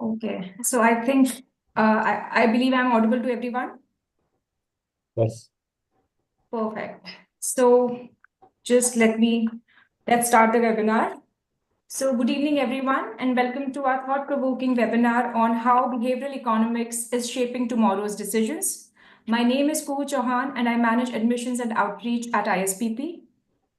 Okay, so I think I believe I'm audible to everyone. Yes. Perfect. So just let's start the webinar. So good evening, everyone, and welcome to our thought-provoking webinar on how behavioral economics is shaping tomorrow's decisions. My name is Kuhu Chauhan, and I manage admissions and outreach at ISPP.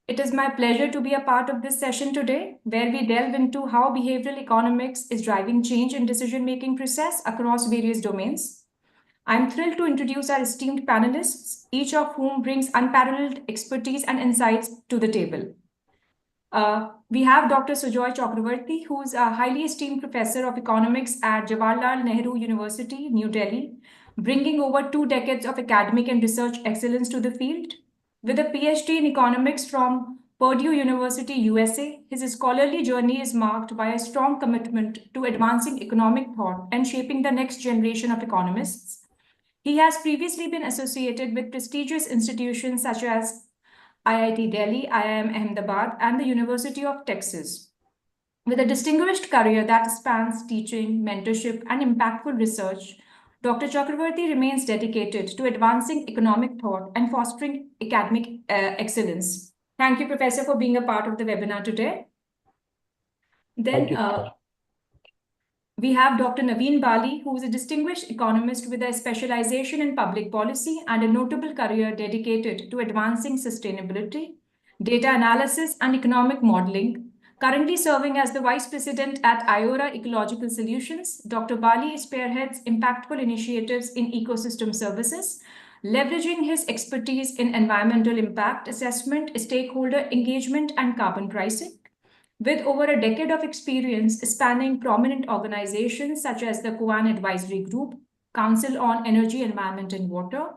It is my pleasure to be a part of this session today, where we delve into how behavioral economics is driving change in decision-making process across various domains. I'm thrilled to introduce our esteemed panelists, each of whom brings unparalleled expertise and insights to the table. We have Dr. Sujoy Chakravarti, who's a highly esteemed professor of economics at Jawaharlal Nehru University, New Delhi, bringing over 2 decades of academic and research excellence to the field. With a PhD in economics from Purdue University, USA, his scholarly journey is marked by a strong commitment to advancing economic thought and shaping the next generation of economists. He has previously been associated with prestigious institutions such as IIT Delhi, IIM Ahmedabad, and the University of Texas. With a distinguished career that spans teaching, mentorship, and impactful research, Dr. Chakravarti remains dedicated to advancing economic thought and fostering academic excellence. Thank you, Professor, for being a part of the webinar today. Thank you. We have Dr. Naveen Bali, who is a distinguished economist with a specialization in public policy and a notable career dedicated to advancing sustainability, data analysis, and economic modeling. Currently serving as the Vice President at IORA Ecological Solutions, Dr. Bali spearheads impactful initiatives in ecosystem services, leveraging his expertise in environmental impact assessment, stakeholder engagement, and carbon pricing. With over a decade of experience spanning prominent organizations such as the Kuan Advisory Group, Council on Energy, Environment and Water,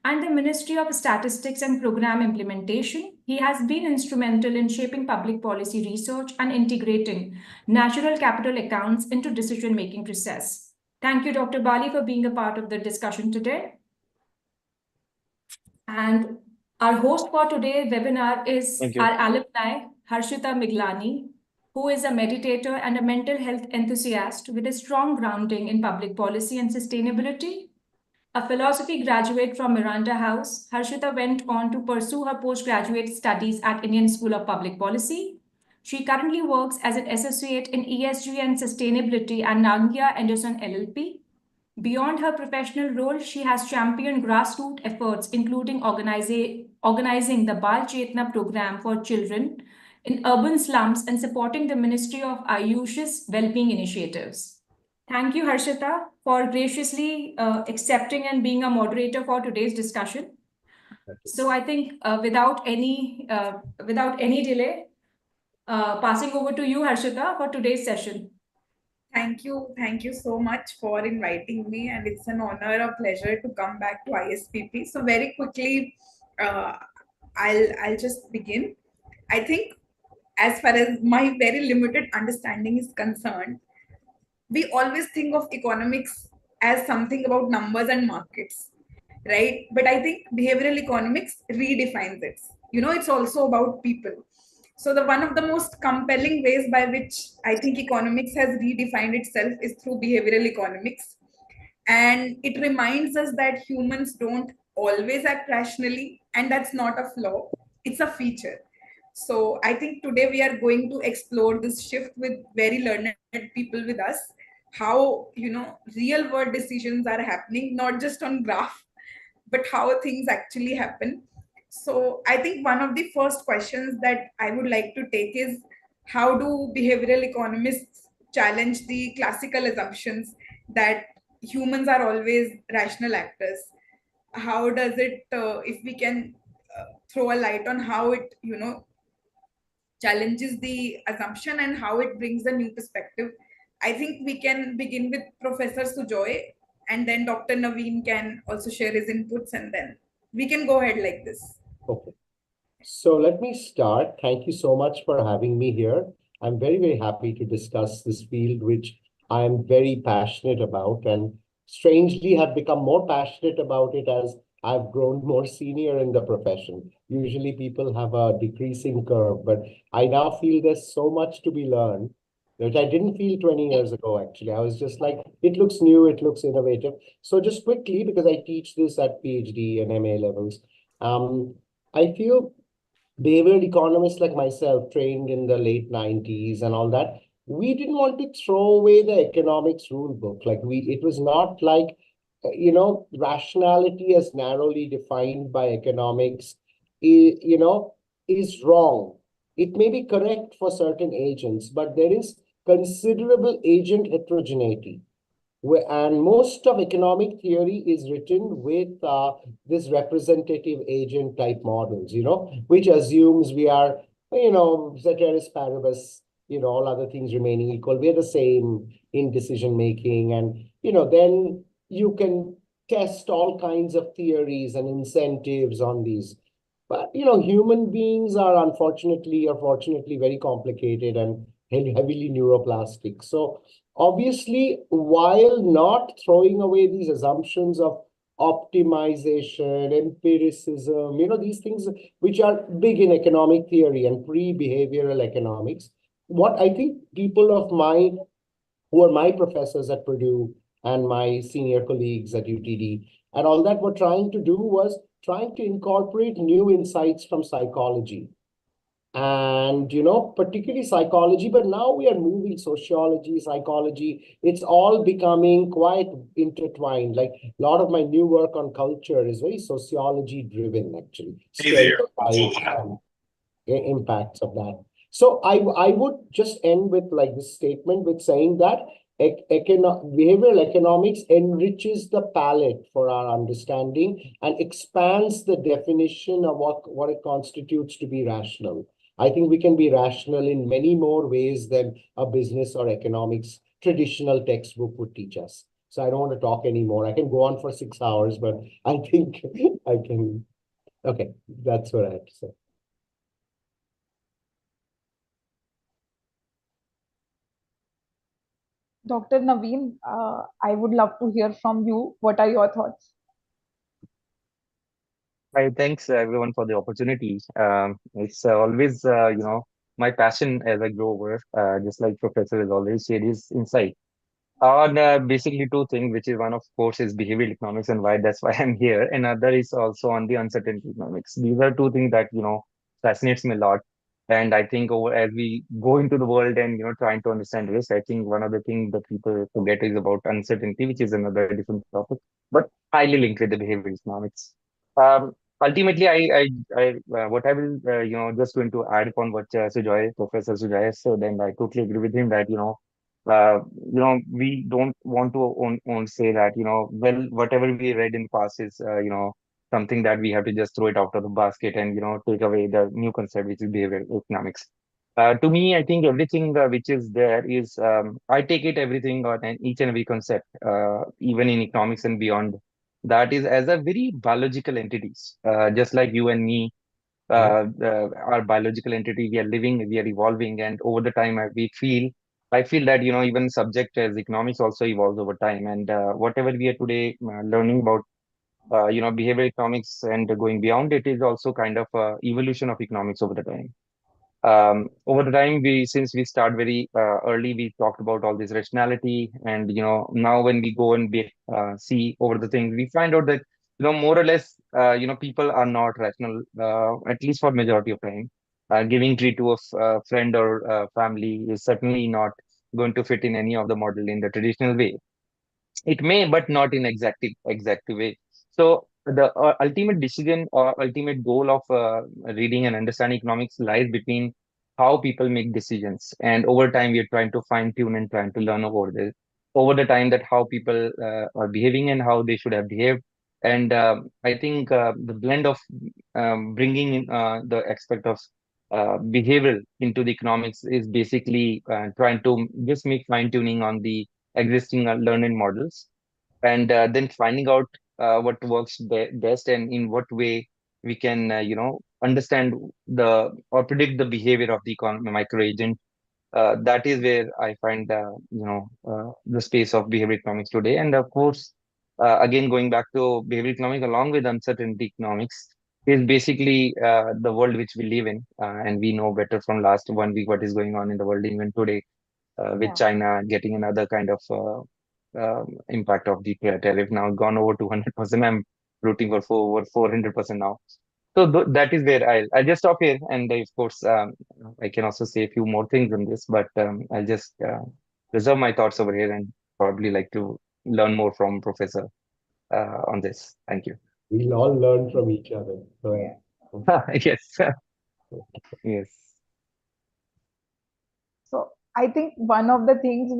and the Ministry of Statistics and Program Implementation, he has been instrumental in shaping public policy research and integrating natural capital accounts into decision-making process. Thank you, Dr. Bali, for being a part of the discussion today. And our host for today's webinar is our alumni, Harshita Miglani, who is a meditator and a mental health enthusiast with a strong grounding in public policy and sustainability. A philosophy graduate from Miranda House, Harshita went on to pursue her postgraduate studies at Indian School of Public Policy. She currently works as an associate in ESG and sustainability at Nagia Anderson LLP. Beyond her professional role, she has championed grassroots efforts, including organizing the Bal Chetna program for children in urban slums and supporting the Ministry of Ayush's well-being initiatives. Thank you, Harshita, for graciously accepting and being a moderator for today's discussion. So I think without any delay, passing over to you, Harshita, for today's session. Thank you so much for inviting me, and it's an honor, a pleasure to come back to ISPP. So very quickly, I'll just begin. I think, as far as my very limited understanding is concerned, we always think of economics as something about numbers and markets, right? But I think behavioral economics redefines it. It's also about people. So the one of the most compelling ways by which I think economics has redefined itself is through behavioral economics. And it reminds us that humans don't always act rationally, and that's not a flaw, it's a feature. So I think today we are going to explore this shift with very learned people with us, how real world decisions are happening, not just on graph, but how things actually happen. So I think one of the first questions that I would like to take is, how do behavioral economists challenge the classical assumptions that humans are always rational actors? How does it, if we can throw a light on how it, challenges the assumption and how it brings a new perspective? I think we can begin with Professor Sujoy, and then Dr. Naveen can also share his inputs, and then we can go ahead like this. Okay. So let me start. Thank you so much for having me here. I'm very, very happy to discuss this field, which I am very passionate about, and strangely have become more passionate about it as I've grown more senior in the profession. Usually people have a decreasing curve, but I now feel there's so much to be learned. which I didn't feel 20 years ago, actually. I was just like, it looks new, it looks innovative. So just quickly, because I teach this at PhD and MA levels, I feel behavioral economists like myself, trained in the late 90s and all that, we didn't want to throw away the economics rule book. It was not like, rationality as narrowly defined by economics, is wrong. It may be correct for certain agents, but there is considerable agent heterogeneity. And most of economic theory is written with this representative agent type models, which assumes we are, ceteris paribus, all other things remaining equal. We're the same in decision making. And, then you can test all kinds of theories and incentives on these. But, human beings are unfortunately or fortunately very complicated and heavily neuroplastic. So obviously, while not throwing away these assumptions of optimization, empiricism, these things which are big in economic theory and pre-behavioral economics, what I think people of who are my professors at Purdue and my senior colleagues at UTD and all that were trying to do was trying to incorporate new insights from psychology and particularly psychology, but now we are moving sociology, psychology, it's all becoming quite intertwined. Like a lot of my new work on culture is very sociology driven, actually. Stereotypes and impacts of that. So I would just end with like this statement with saying that behavioral economics enriches the palette for our understanding and expands the definition of what it constitutes to be rational. I think we can be rational in many more ways than a business or economics traditional textbook would teach us. So I don't want to talk anymore. I can go on for 6 hours, but I think I can. Okay, that's what I have to say. Dr. Naveen, I would love to hear from you. What are your thoughts? Hi, thanks everyone for the opportunity. It's always, my passion as I grow over, just like Professor has already shared his insight on basically two things, which is one, of course, is behavioral economics and why that's why I'm here. And other is also on the uncertainty economics. These are two things that, fascinates me a lot. And I think over as we go into the world and, trying to understand risk, I think one of the things that people forget is about uncertainty, which is another different topic, but highly linked with the behavioral economics. Ultimately, what I will, just going to add upon what Professor Sujoy said, and I totally agree with him that, we don't want to on say that, well, whatever we read in the past is, something that we have to just throw it out of the basket and, take away the new concept, which is behavioral economics. To me, I think everything which is there is, I take it everything or each and every concept, even in economics and beyond, that is as a very biological entities, just like you and me, our biological entity, we are living, we are evolving, and over the time, I feel that, even subject as economics also evolves over time, and whatever we are today learning about, behavioral economics and going beyond it is also kind of evolution of economics over the time. Over the time, since we start very early, we talked about all this rationality, and now when we go and see over the things, we find out that more or less, people are not rational, at least for majority of time. Giving treat to a friend or family is certainly not going to fit in any of the model in the traditional way. It may, but not in exact way. So the ultimate decision or ultimate goal of reading and understanding economics lies between how people make decisions, and over time we are trying to fine tune and trying to learn over the time that how people are behaving and how they should have behaved. And I think the blend of bringing in the aspect of behavioral into the economics is basically trying to just make fine tuning on the existing learning models, and then finding out what works best and in what way we can understand the or predict the behavior of the micro agent. That is where I find the space of behavior economics today. And of course, again going back to behavior economics along with uncertainty economics is basically the world which we live in, and we know better from last 1 week what is going on in the world even today. with Yeah. China getting another kind of impact of the tariff now gone over 200%. I'm rooting for over 400% now. So that is where I'll just stop here, and of course I can also say a few more things on this, but I'll just reserve my thoughts over here and probably like to learn more from Professor on this. Thank you. We'll all learn from each other. So, Yeah. Yes, yes, So I think one of the things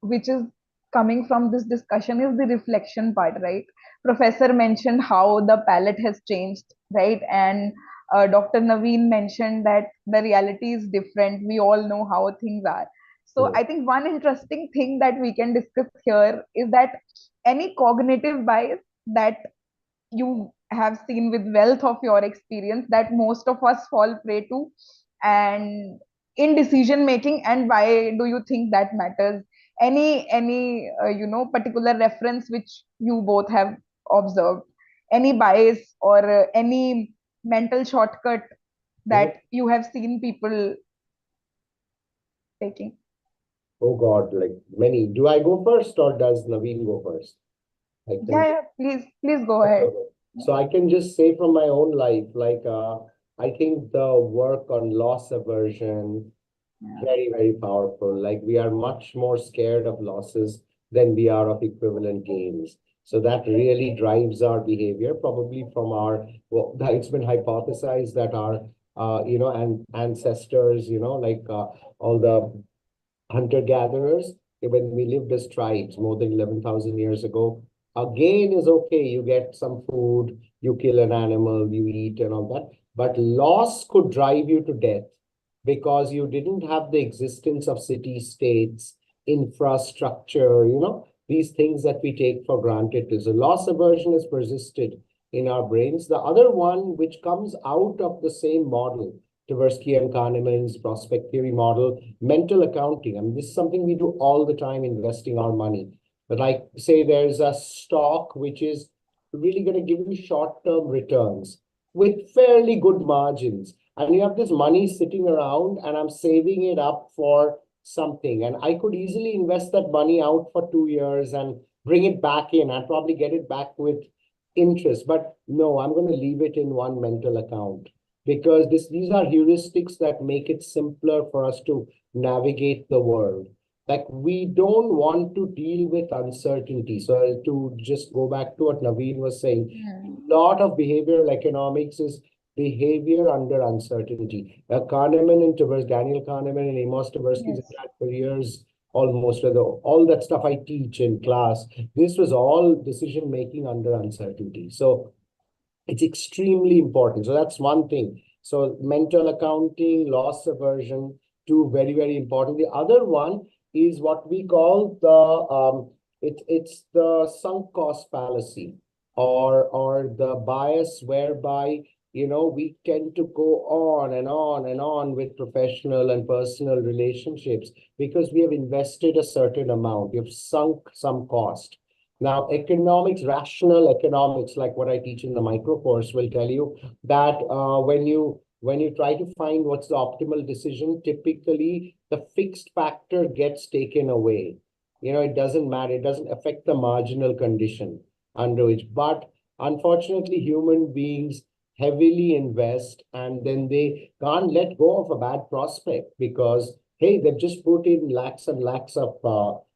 which is coming from this discussion is the reflection part, right? Professor mentioned how the palette has changed, right? And Dr. Naveen mentioned that the reality is different. We all know how things are. So yeah. I think one interesting thing that we can discuss here is that any cognitive bias that you have seen with wealth of your experience that most of us fall prey to, and in decision making, and why do you think that matters? Any particular reference which you both have observed, any bias or any mental shortcut Mhm. that you have seen people taking? Oh God, like many. Do I go first or does Naveen go first? I Yeah, can. yeah, please go ahead. Okay. So I can just say from my own life, like I think the work on loss aversion, Yeah. very, very powerful. Like we are much more scared of losses than we are of equivalent gains. So that really drives our behavior, probably from our, well, it's been hypothesized that our, and ancestors, like all the hunter-gatherers, when we lived as tribes more than 11,000 years ago, a gain is okay. You get some food, you kill an animal, you eat and all that. But loss could drive you to death because you didn't have the existence of city-states, infrastructure, these things that we take for granted. So loss aversion is persisted in our brains. The other one, which comes out of the same model, Tversky and Kahneman's prospect theory model, mental accounting. I mean, this is something we do all the time, investing our money. But like, say there's a stock which is really going to give you short-term returns with fairly good margins. And you have this money sitting around and I'm saving it up for something. And I could easily invest that money out for 2 years and bring it back in. I'd probably get it back with interest. But no, I'm going to leave it in one mental account because these are heuristics that make it simpler for us to navigate the world. Like we don't want to deal with uncertainty. So to just go back to what Naveen was saying, a lot of behavioral economics is behavior under uncertainty. Kahneman and Daniel Kahneman and Amos Tversky's Yes. entire careers, almost with all that stuff I teach in class, this was all decision making under uncertainty. So it's extremely important. So that's one thing. So mental accounting, loss aversion, two very, very important. The other one is what we call it's the sunk cost fallacy, or the bias whereby we tend to go on and on and on with professional and personal relationships because we have invested a certain amount, we have sunk some cost. Now, economics, rational economics, like what I teach in the micro course, will tell you that when you try to find what's the optimal decision, typically the fixed factor gets taken away. It doesn't matter. It doesn't affect the marginal condition under which. But unfortunately, human beings heavily invest and then they can't let go of a bad prospect because, hey, they've just put in lakhs and lakhs of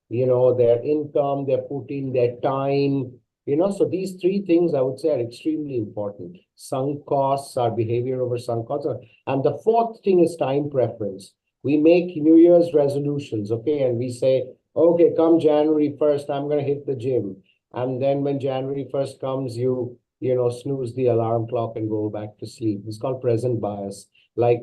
their income, they're putting their time, so these three things I would say are extremely important. Sunk costs, our behavior over sunk costs. And the fourth thing is time preference. We make New Year's resolutions, okay, and we say, okay, come January 1st, I'm going to hit the gym. And then when January 1st comes, snooze the alarm clock and go back to sleep. It's called present bias. Like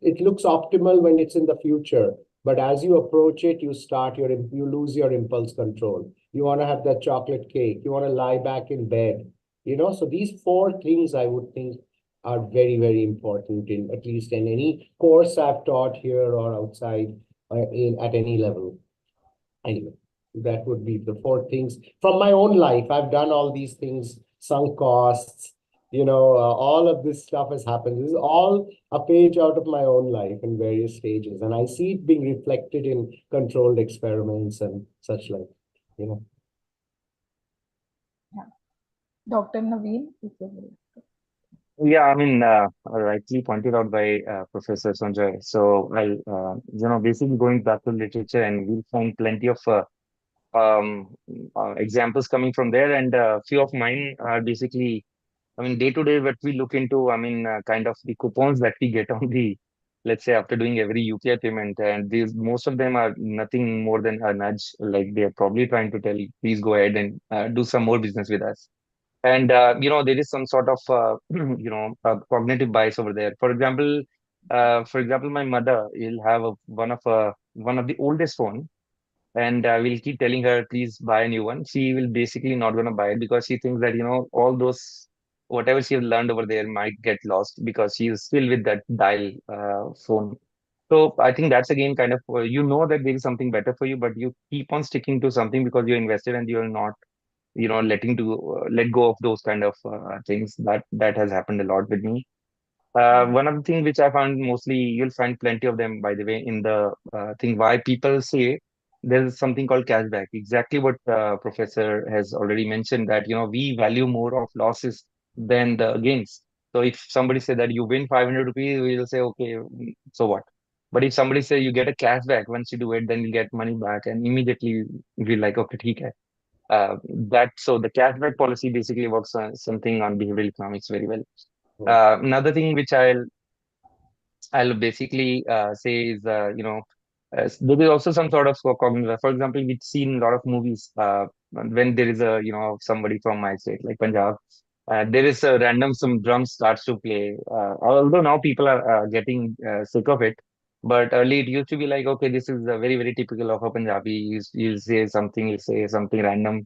it looks optimal when it's in the future, but as you approach it, you lose your impulse control. You want to have that chocolate cake. You want to lie back in bed. So these four things I would think are very, very important in at least in any course I've taught here or outside at any level. Anyway, that would be the four things from my own life. I've done all these things, sunk costs, all of this stuff has happened. This is all a page out of my own life in various stages, and I see it being reflected in controlled experiments and such like, you know. Dr. Naveen, if you will. Yeah, I mean, rightly pointed out by Professor Sanjay. So basically going back to literature, and we'll find plenty of examples coming from there. And few of mine are basically, I mean, day to day, what we look into, I mean, kind of the coupons that we get on the, let's say, after doing every UPI payment. And these, most of them are nothing more than a nudge. Like they're probably trying to tell you, please go ahead and do some more business with us. And there is some sort of cognitive bias over there. For example, my mother will have one of the oldest phone, and we'll keep telling her, please buy a new one. She will basically not gonna buy it because she thinks that all those whatever she has learned over there might get lost because she is still with that dial phone. So I think that's again kind of that there is something better for you, but you keep on sticking to something because you're invested and you're not let go of those kind of things. That has happened a lot with me. One of the things which I found, mostly you'll find plenty of them, by the way, in the thing why people say there's something called cashback. Exactly what Professor has already mentioned, that we value more of losses than the gains. So if somebody say that you win 500 rupees, we'll say, okay, so what? But if somebody say you get a cashback once you do it, then you get money back, and immediately we're like, okay, okay. So the cashback policy basically works on something on behavioral economics very well. Another thing which I'll basically say is, there is also some sort of cognitive. For example, we've seen a lot of movies when there is somebody from my state, like Punjab. There is a random some drums starts to play. Although now people are getting sick of it, but early it used to be like, okay, this is very very typical of a Punjabi. You say something random.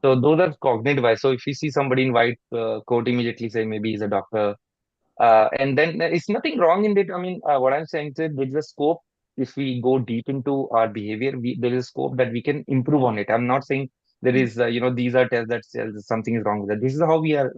So those are cognitive bias. So if you see somebody in white coat, immediately say maybe he's a doctor, and then there is nothing wrong in it. I mean, what I'm saying is there's a scope. If we go deep into our behavior, there is a scope that we can improve on it. I'm not saying there is, these are tests that says something is wrong with that. This is how we are,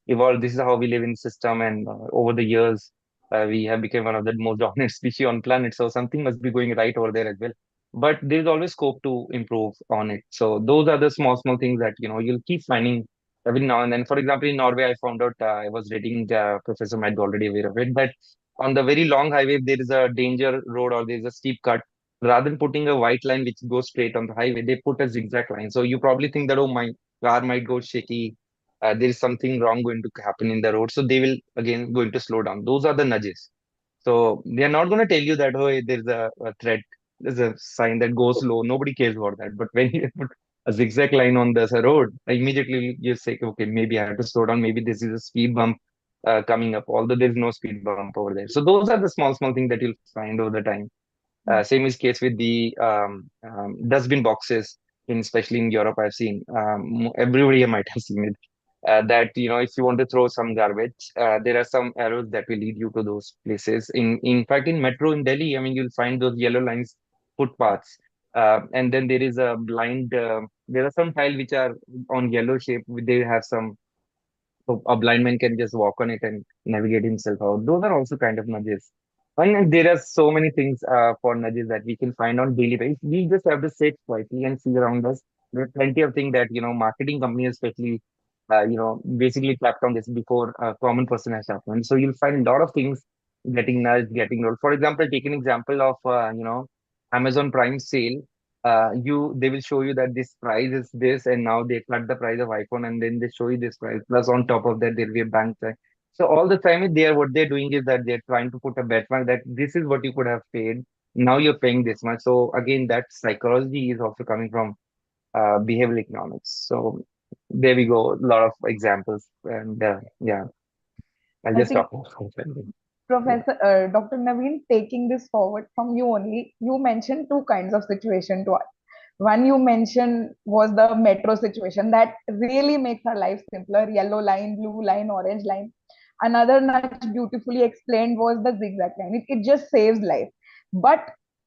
evolved. This is how we live in system. And over the years, we have become one of the most dominant species on planet. So something must be going right over there as well. But there's always scope to improve on it. So those are the small, small things that, you'll keep finding every now and then. For example, in Norway, I found out, I was reading, Professor might be already aware of it, that on the very long highway, there is a danger road or there is a steep cut. Rather than putting a white line which goes straight on the highway, they put a zigzag line. So you probably think that, oh, my car might go shaky. There is something wrong going to happen in the road. So they will again going to slow down. Those are the nudges. So they are not going to tell you that, oh, there's a threat, there's a sign that goes slow. Nobody cares about that. But when you put a zigzag line on the road, immediately you say, okay, maybe I have to slow down. Maybe this is a speed bump coming up, although there's no speed bump over there. So those are the small, small things that you'll find over the time. Same is case with the dustbin boxes, especially in Europe. I've seen everybody might have seen it. That if you want to throw some garbage, there are some arrows that will lead you to those places. In fact, in metro in Delhi, I mean, you'll find those yellow lines, footpaths, and then there is a blind. There are some tile which are on yellow shape. They have some, so a blind man can just walk on it and navigate himself out. Those are also kind of nudges. And there are so many things for nudges that we can find on daily basis. We just have to sit quietly and see around us. There are plenty of things that marketing companies, especially, basically clapped on this before a common person has happened. So you'll find a lot of things getting nudged, getting rolled. For example, take an example of Amazon Prime sale. They will show you that this price is this, and now they cut the price of iPhone, and then they show you this price. Plus, on top of that, there'll be a bank charge. So all the time, what they're doing is that they're trying to put a benchmark that this is what you could have paid. Now you're paying this much. So again, that psychology is also coming from behavioral economics. So there we go. A lot of examples, and yeah, I'll I just think stop. Yeah. Professor Dr. Naveen, taking this forward from you only, you mentioned two kinds of situation to us. One you mentioned was the metro situation that really makes our life simpler, yellow line, blue line, orange line. Another nudge beautifully explained was the zigzag line. It just saves life. But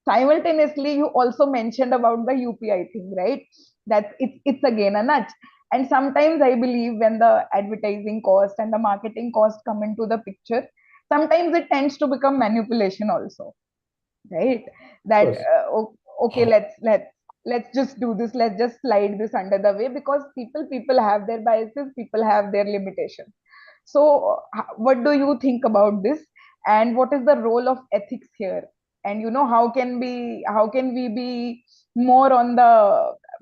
simultaneously, you also mentioned about the UPI thing, right? That it's again a nudge. And sometimes I believe when the advertising cost and the marketing cost come into the picture, sometimes it tends to become manipulation also, right? That course. okay, let's just do this, let's just slide this under the way, because people have their biases, people have their limitations. So what do you think about this, and what is the role of ethics here? And how can we be more on the,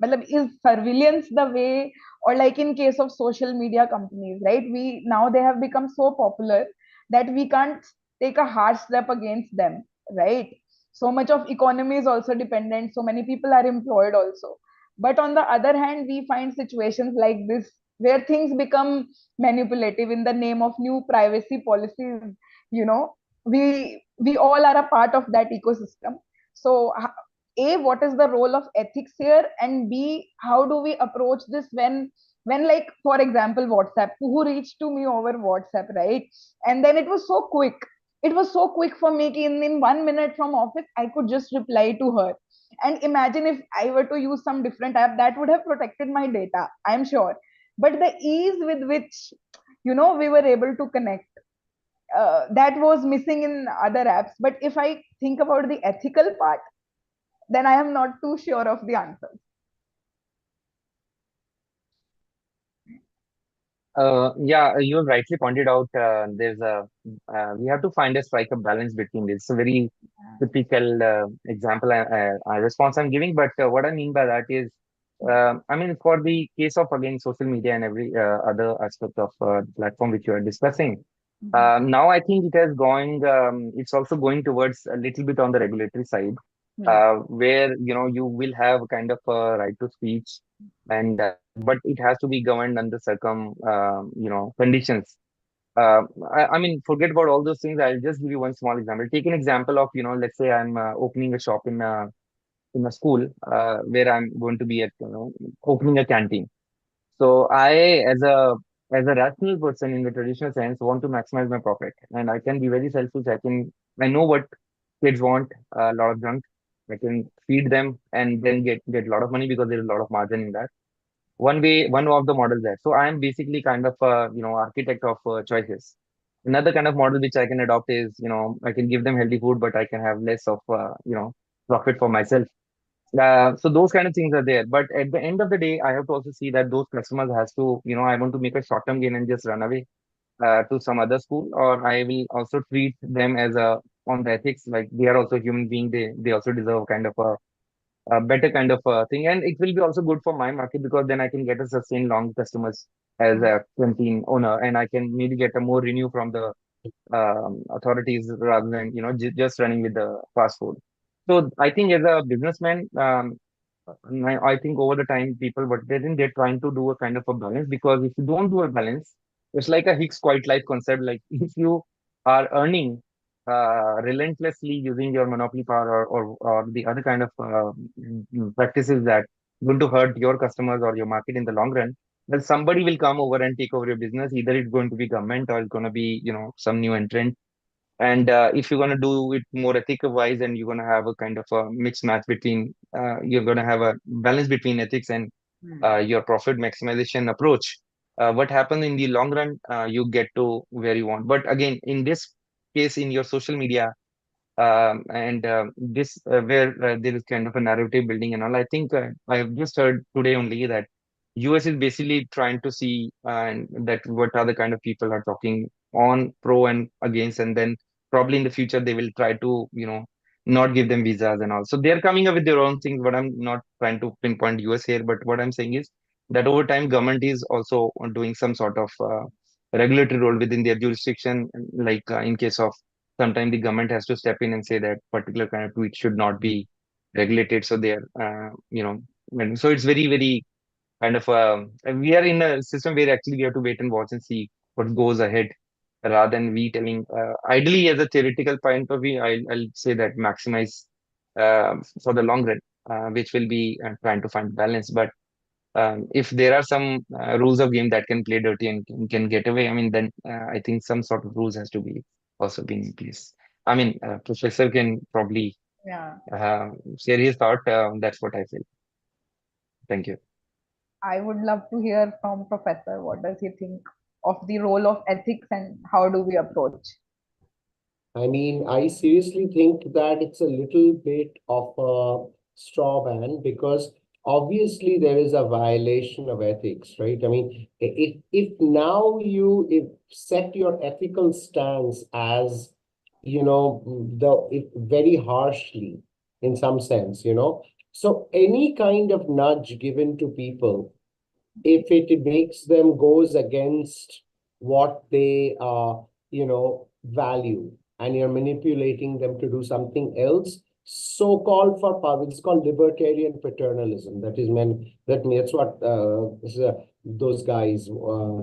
matlab, is surveillance the way? Or like in case of social media companies, right, we now they have become so popular that we can't take a harsh step against them, right? So much of economy is also dependent, so many people are employed also. But on the other hand, we find situations like this where things become manipulative in the name of new privacy policies. you know we all are a part of that ecosystem. So a, what is the role of ethics here, and b, how do we approach this when, like, for example, WhatsApp, who reached to me over WhatsApp, right? And then it was so quick for me ki in 1 minute from office I could just reply to her. And imagine if I were to use some different app, that would have protected my data, I'm sure. But the ease with which we were able to connect, that was missing in other apps. But if I think about the ethical part, then I am not too sure of the answer. Yeah, you have rightly pointed out, we have to find a strike a balance between this. It's a very typical example response I'm giving, but what I mean by that is, I mean, for the case of again social media and every other aspect of platform which you are discussing, Mhm. now I think it's also going towards a little bit on the regulatory side, Hmm. where you will have kind of a right to speech, and but it has to be governed under conditions. I mean, forget about all those things. I'll just give you one small example. Take an example of, let's say I'm opening a shop in a school, where I'm going to be opening a canteen. So I, as a rational person in the traditional sense, want to maximize my profit, and I can be very selfish. I know what kids want, a lot of junk. I can feed them and then get a lot of money because there is a lot of margin in that. One of the models there. So I am basically kind of a architect of choices. Another kind of model which I can adopt is, I can give them healthy food, but I can have less of profit for myself. So those kind of things are there. But at the end of the day, I have to also see that those customers has to, I want to make a short-term gain and just run away to some other school, or I will also treat them as a on the ethics, like they are also human being. They also deserve kind of a better kind of thing, and it will be also good for my market because then I can get a sustained long customers as a canteen owner, and I can maybe get a more renew from the authorities rather than just running with the fast food. So I think as a businessman, I think over the time people, but they're trying to do a kind of a balance, because if you don't do a balance, it's like a Hicks quiet life concept. Like if you are earning relentlessly using your monopoly power, or the other kind of practices that going to hurt your customers or your market in the long run, then somebody will come over and take over your business. Either it's going to be government or it's going to be some new entrant. And if you're going to do it more ethical wise, and you're going to have a kind of a mixed match between, you're going to have a balance between ethics and your profit maximization approach. What happens in the long run, you get to where you want. But again, in this case, in your social media, and this where there is kind of a narrative building and all. I think I have just heard today only that US is basically trying to see and that what other kind of people are talking on pro and against, and then probably in the future they will try to not give them visas and all. So they're coming up with their own things. But I'm not trying to pinpoint US here. But what I'm saying is that over time, government is also doing some sort of regulatory role within their jurisdiction, like in case of sometimes the government has to step in and say that particular kind of tweet should not be regulated. So they're so it's very very kind of and we are in a system where actually we have to wait and watch and see what goes ahead, rather than we telling ideally as a theoretical point of view. I'll say that maximize for the long run, which will be trying to find balance. But if there are some rules of game that can play dirty and can get away, I mean, then I think some sort of rules has to be also being in place. I mean, Professor can probably Yeah. share his thought. That's what I feel. Thank you. I would love to hear from Professor. What does he think of the role of ethics and how do we approach? I mean, I seriously think that it's a little bit of a straw man because obviously there is a violation of ethics, right? I mean, if now you if set your ethical stance as, if very harshly in some sense, so any kind of nudge given to people, if it makes them goes against what they value, and you're manipulating them to do something else, so-called for power, it's called libertarian paternalism. That's what those guys,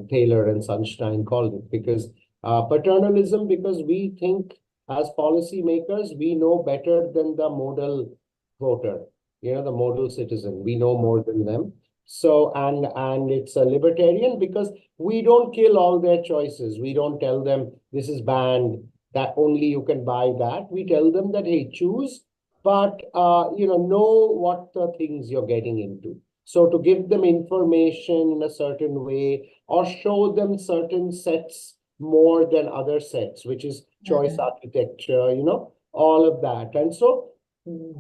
Taylor and Sunstein, called it, because paternalism, because we think as policymakers we know better than the modal voter, the modal citizen. We know more than them. So, and it's a libertarian because we don't kill all their choices. We don't tell them this is banned, that only you can buy that. We tell them that, hey, choose, but know what the things you're getting into. So to give them information in a certain way or show them certain sets more than other sets, which is choice architecture, all of that. And so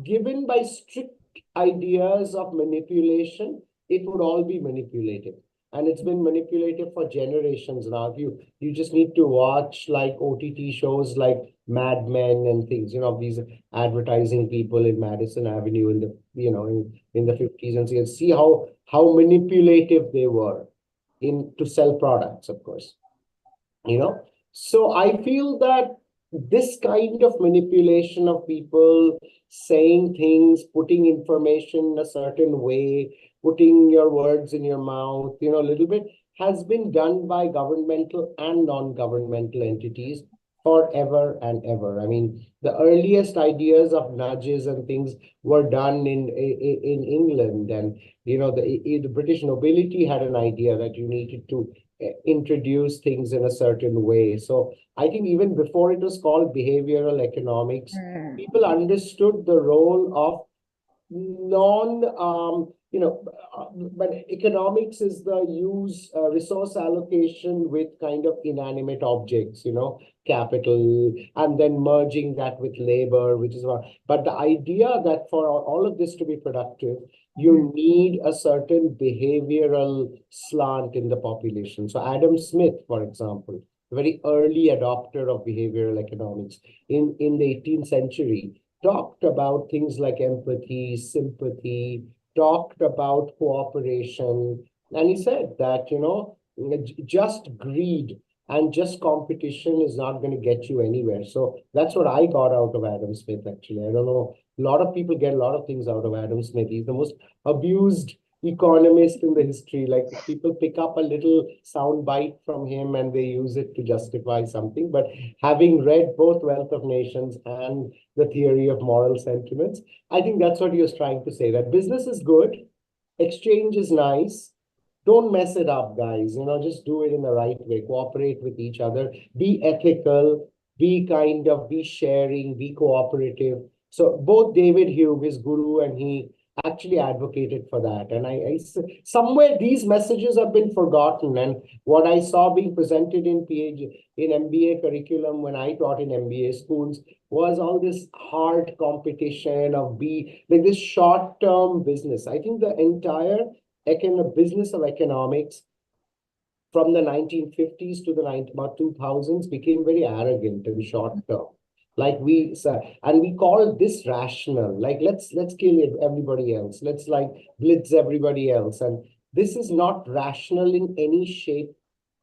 given by strict ideas of manipulation, it would all be manipulative. And it's been manipulative for generations now. You just need to watch like OTT shows like Mad Men and things, these advertising people in Madison Avenue in the, in the 50s, and see how manipulative they were to sell products, of course. So I feel that this kind of manipulation of people, saying things, putting information in a certain way, putting your words in your mouth, a little bit, has been done by governmental and non-governmental entities forever and ever. I mean, the earliest ideas of nudges and things were done in England, and the British nobility had an idea that you needed to introduce things in a certain way. So I think even before it was called behavioral economics, people understood the role of but economics is the resource allocation with kind of inanimate objects, capital, and then merging that with labor, which is what. But the idea that for all of this to be productive, you need a certain behavioral slant in the population. So Adam Smith, for example, a very early adopter of behavioral economics in the 18th century, talked about things like empathy, sympathy, talked about cooperation. And he said that, just greed and just competition is not going to get you anywhere. So that's what I got out of Adam Smith, actually. I don't know. A lot of people get a lot of things out of Adam Smith. He's the most abused economist in the history. Like, people pick up a little sound bite from him and they use it to justify something. But having read both Wealth of Nations and The Theory of Moral Sentiments, I think that's what he was trying to say, that business is good, exchange is nice. Don't mess it up, guys. Just do it in the right way. Cooperate with each other. Be ethical. Be sharing. Be cooperative. So both David Hume, his guru, and he actually advocated for that. And somewhere these messages have been forgotten. And what I saw being presented in MBA curriculum when I taught in MBA schools was all this hard competition of like this short-term business. I think the entire business of economics from the 1950s to about 2000s became very arrogant and short term. Like we call this rational. Like let's kill everybody else. Let's like blitz everybody else. And this is not rational in any shape.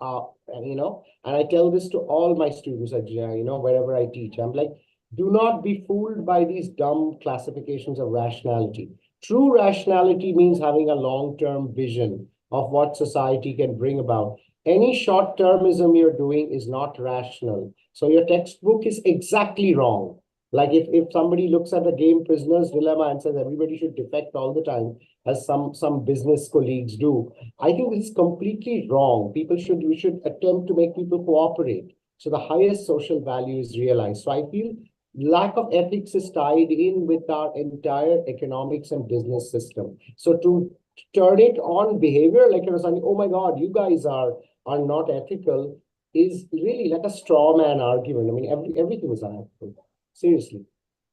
And I tell this to all my students at wherever I teach. I'm like, do not be fooled by these dumb classifications of rationality. True rationality means having a long-term vision of what society can bring about. Any short-termism you're doing is not rational. So your textbook is exactly wrong. Like if somebody looks at the game Prisoner's Dilemma and says everybody should defect all the time, as some business colleagues do, I think this is completely wrong. We should attempt to make people cooperate. So the highest social value is realized. So I feel lack of ethics is tied in with our entire economics and business system. So to turn it on behavior, like, saying, oh my God, you guys are not ethical, is really like a straw man argument. I mean, everything is unethical, seriously.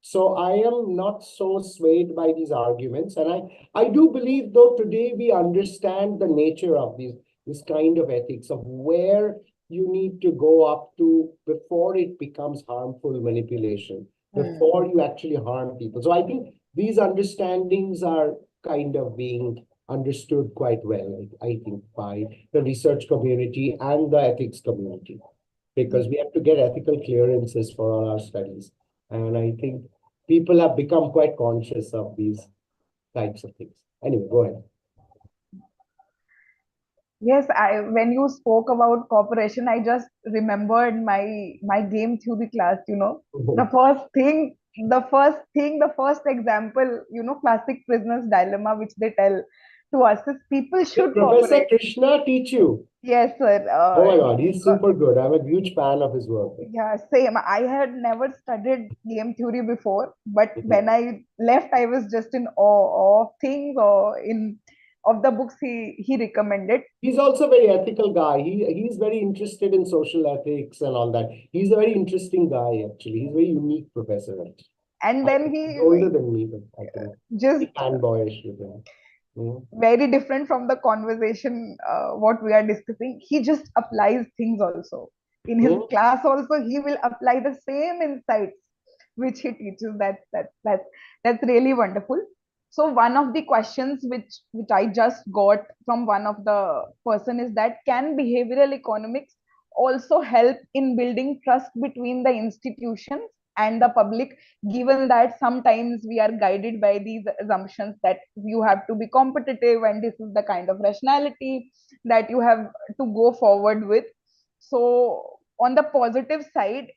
So I am not so swayed by these arguments. And I do believe, though, today we understand the nature of this kind of ethics, of where you need to go up to before it becomes harmful manipulation, before you actually harm people. So I think these understandings are kind of being understood quite well, I think, by the research community and the ethics community, because we have to get ethical clearances for all our studies. And I think people have become quite conscious of these types of things. Anyway, go ahead. Yes, when you spoke about cooperation, I just remembered my game theory class, you know. The first example, you know, classic prisoner's dilemma, which they tell to us is people Did should Professor cooperate. Krishna teach you? Yes, sir. Oh my God, he's super good. I'm a huge fan of his work. Yeah, same. I had never studied game theory before, but Mhm. when I left, I was just in awe of things or in of the books he recommended. He's also a very ethical guy. He's very interested in social ethics and all that. He's a very interesting guy, actually. He's a very unique professor, actually. And then He's he older than me, but I think just fanboyish with him. Mhm. very different from the conversation what we are discussing. He just applies things also in his Mhm. class. Also, he will apply the same insights which he teaches. That's really wonderful. So one of the questions which I just got from one of the person is that can behavioral economics also help in building trust between the institutions and the public, given that sometimes we are guided by these assumptions that you have to be competitive and this is the kind of rationality that you have to go forward with. So on the positive side,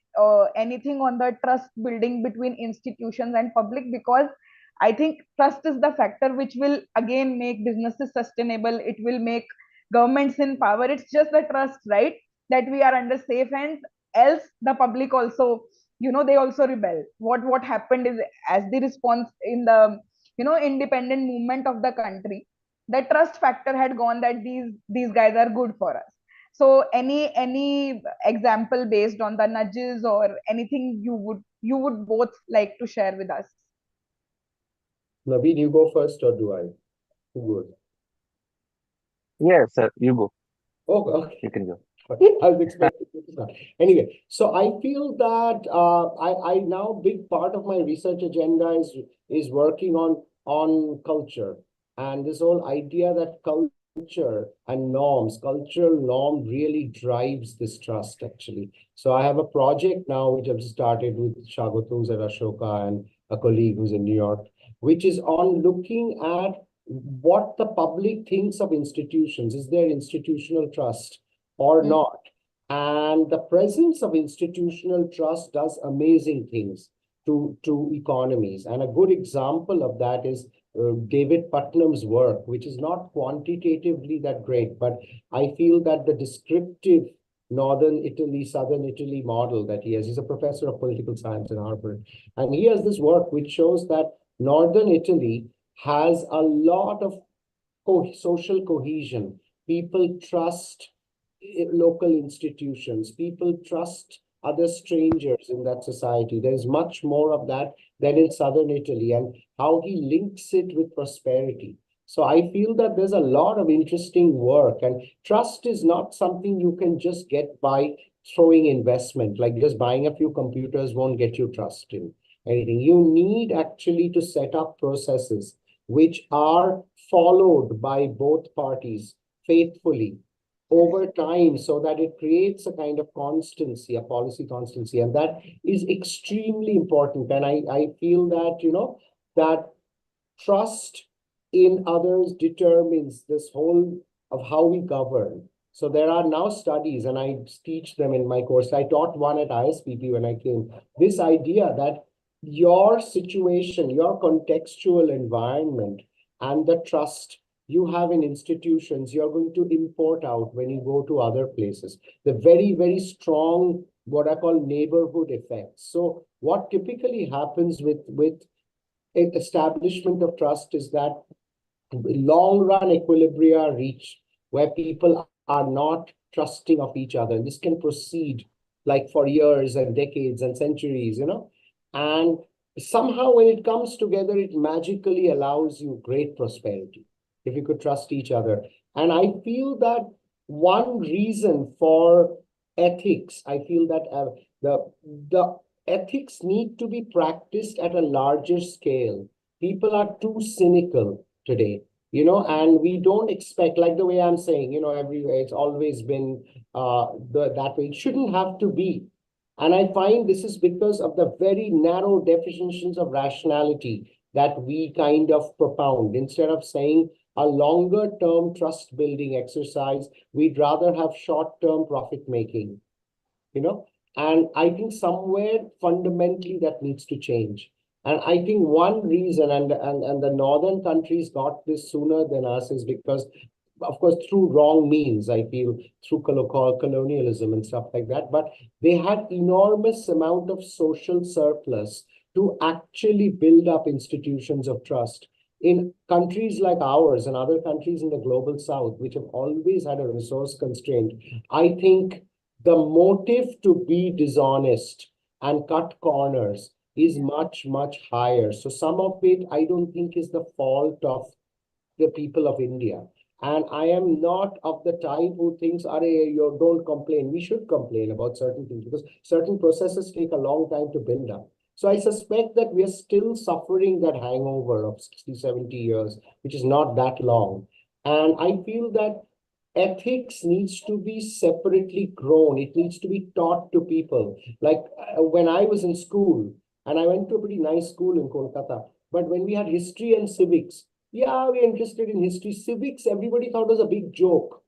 anything on the trust building between institutions and public, because I think trust is the factor which will again make businesses sustainable. It will make governments in power. It's just the trust, right, that we are under safe hands. Else the public also, you know, they also rebel. What happened is, as the response in the, you know, independent movement of the country, the trust factor had gone that these guys are good for us. So any example based on the nudges or anything you would both like to share with us? Naveen, you go first, or do I? Who goes? Yes, sir, you go. Oh, okay. You can go. I was expecting you to start. Anyway, so I feel that I now big part of my research agenda is working on culture, and this whole idea that culture and norms, cultural norm really drives this trust, actually. So I have a project now which I've started with Shagota, who's at Ashoka, and a colleague who's in New York, which is on looking at what the public thinks of institutions. Is there institutional trust or not? And the presence of institutional trust does amazing things to economies. And a good example of that is David Putnam's work, which is not quantitatively that great, but I feel that the descriptive Northern Italy, Southern Italy model that he has, he's a professor of political science at Harvard. And he has this work which shows that Northern Italy has a lot of social cohesion. People trust local institutions. People trust other strangers in that society. There's much more of that than in Southern Italy, and how he links it with prosperity. So I feel that there's a lot of interesting work, and trust is not something you can just get by throwing investment. Like just buying a few computers won't get you trust in anything. You need actually to set up processes which are followed by both parties faithfully over time, so that it creates a kind of constancy, a policy constancy. And that is extremely important. And I feel that, that trust in others determines this whole of how we govern. So there are now studies, and I teach them in my course. I taught one at ISPP when I came. This idea that your situation, your contextual environment, and the trust you have in institutions, you're going to import out when you go to other places. The very, very strong, what I call neighborhood effects. So what typically happens with establishment of trust is that long run equilibria are reached where people are not trusting of each other. This can proceed like for years and decades and centuries, and somehow when it comes together, it magically allows you great prosperity if you could trust each other. And I feel that one reason for ethics, I feel that the ethics need to be practiced at a larger scale. People are too cynical today, and we don't expect, like the way I'm saying, everywhere it's always been that way. It shouldn't have to be. And I find this is because of the very narrow definitions of rationality that we kind of propound. Instead of saying a longer term trust building exercise, we'd rather have short term profit making, you know and I think somewhere fundamentally that needs to change. And I think one reason, and the northern countries got this sooner than us, is because, of course, through wrong means, I feel, through colonialism and stuff like that, but they had enormous amount of social surplus to actually build up institutions of trust. In countries like ours and other countries in the global south, which have always had a resource constraint, I think the motive to be dishonest and cut corners is much, much higher. So some of it, I don't think, is the fault of the people of India. And I am not of the type who thinks, you don't complain. We should complain about certain things because certain processes take a long time to build up. So I suspect that we are still suffering that hangover of 60, 70 years, which is not that long. And I feel that ethics needs to be separately grown. It needs to be taught to people. Like when I was in school, and I went to a pretty nice school in Kolkata, but when we had history and civics, yeah, we're interested in history. Civics, everybody thought was a big joke.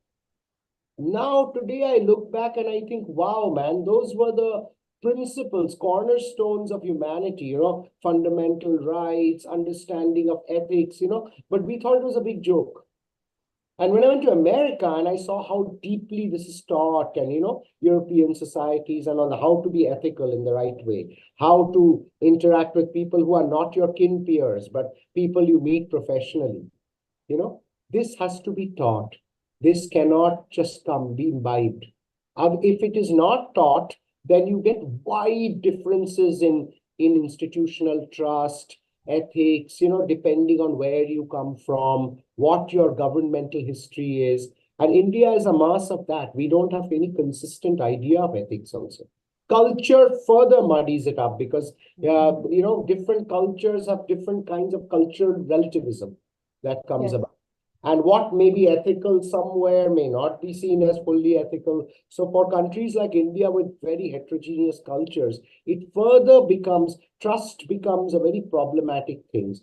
Now, today, I look back and I think, wow, man, those were the principles, cornerstones of humanity, fundamental rights, understanding of ethics, but we thought it was a big joke. And when I went to America and I saw how deeply this is taught, and European societies and on how to be ethical in the right way, how to interact with people who are not your kin peers, but people you meet professionally, this has to be taught. This cannot just be imbibed. If it is not taught, then you get wide differences in institutional trust, ethics, depending on where you come from, what your governmental history is. And India is a mass of that. We don't have any consistent idea of ethics also. Culture further muddies it up because, different cultures have different kinds of cultural relativism that comes about. And what may be ethical somewhere may not be seen as fully ethical. So for countries like India with very heterogeneous cultures, it further trust becomes a very problematic thing.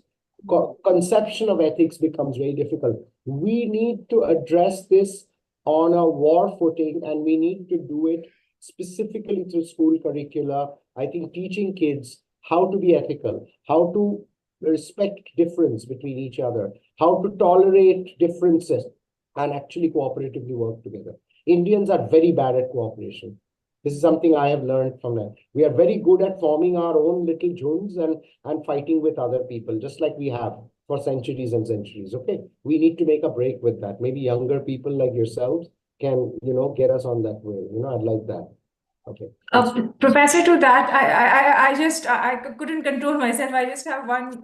Conception of ethics becomes very difficult. We need to address this on a war footing, and we need to do it specifically through school curricula. I think teaching kids how to be ethical, how to respect difference between each other, how to tolerate differences and actually cooperatively work together. Indians are very bad at cooperation. This is something I have learned from them. We are very good at forming our own little junds and fighting with other people, just like we have for centuries and centuries. Okay, we need to make a break with that. Maybe younger people like yourselves can, get us on that way. I'd like that. Okay. Professor, to that, I couldn't control myself. I just have one,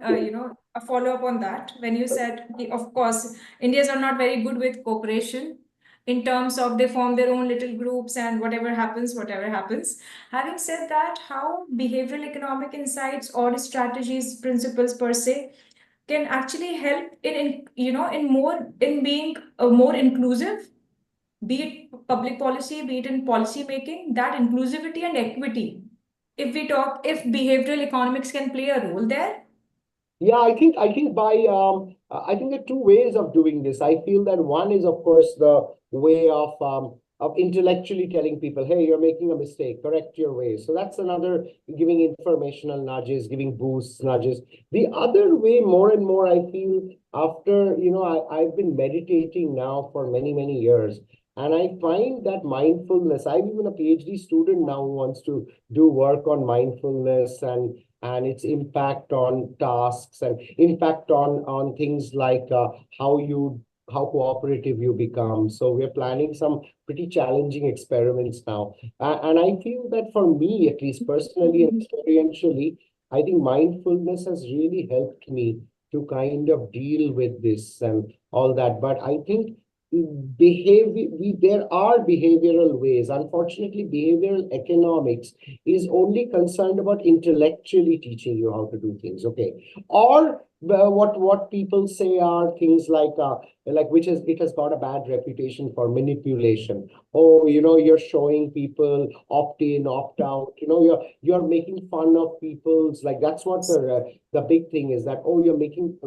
a follow-up on that. When you said, of course, Indians are not very good with cooperation in terms of they form their own little groups and whatever happens, whatever happens. Having said that, how behavioral economic insights or strategies, principles per se, can actually help in being more inclusive, be it public policy, be it in policy making, that inclusivity and equity. If behavioral economics can play a role there. Yeah, I think I think there are two ways of doing this. I feel that one is, of course, the way of intellectually telling people, hey, you're making a mistake, correct your ways. So that's another, giving informational nudges, giving boosts, nudges. The other way, more and more, I feel after, I've been meditating now for many, many years. And I find that mindfulness, I'm even a PhD student now who wants to do work on mindfulness and its impact on tasks and impact on things like how cooperative you become. So we're planning some pretty challenging experiments now. And I feel that for me, at least personally and experientially, I think mindfulness has really helped me to kind of deal with this and all that. But I think there are behavioral ways. Unfortunately, behavioral economics is only concerned about intellectually teaching you how to do things, okay? Or what people say are things like which is it has got a bad reputation for manipulation. Oh, you're showing people opt in, opt out. You're making fun of people's, like, that's what the big thing is, that, oh, you're making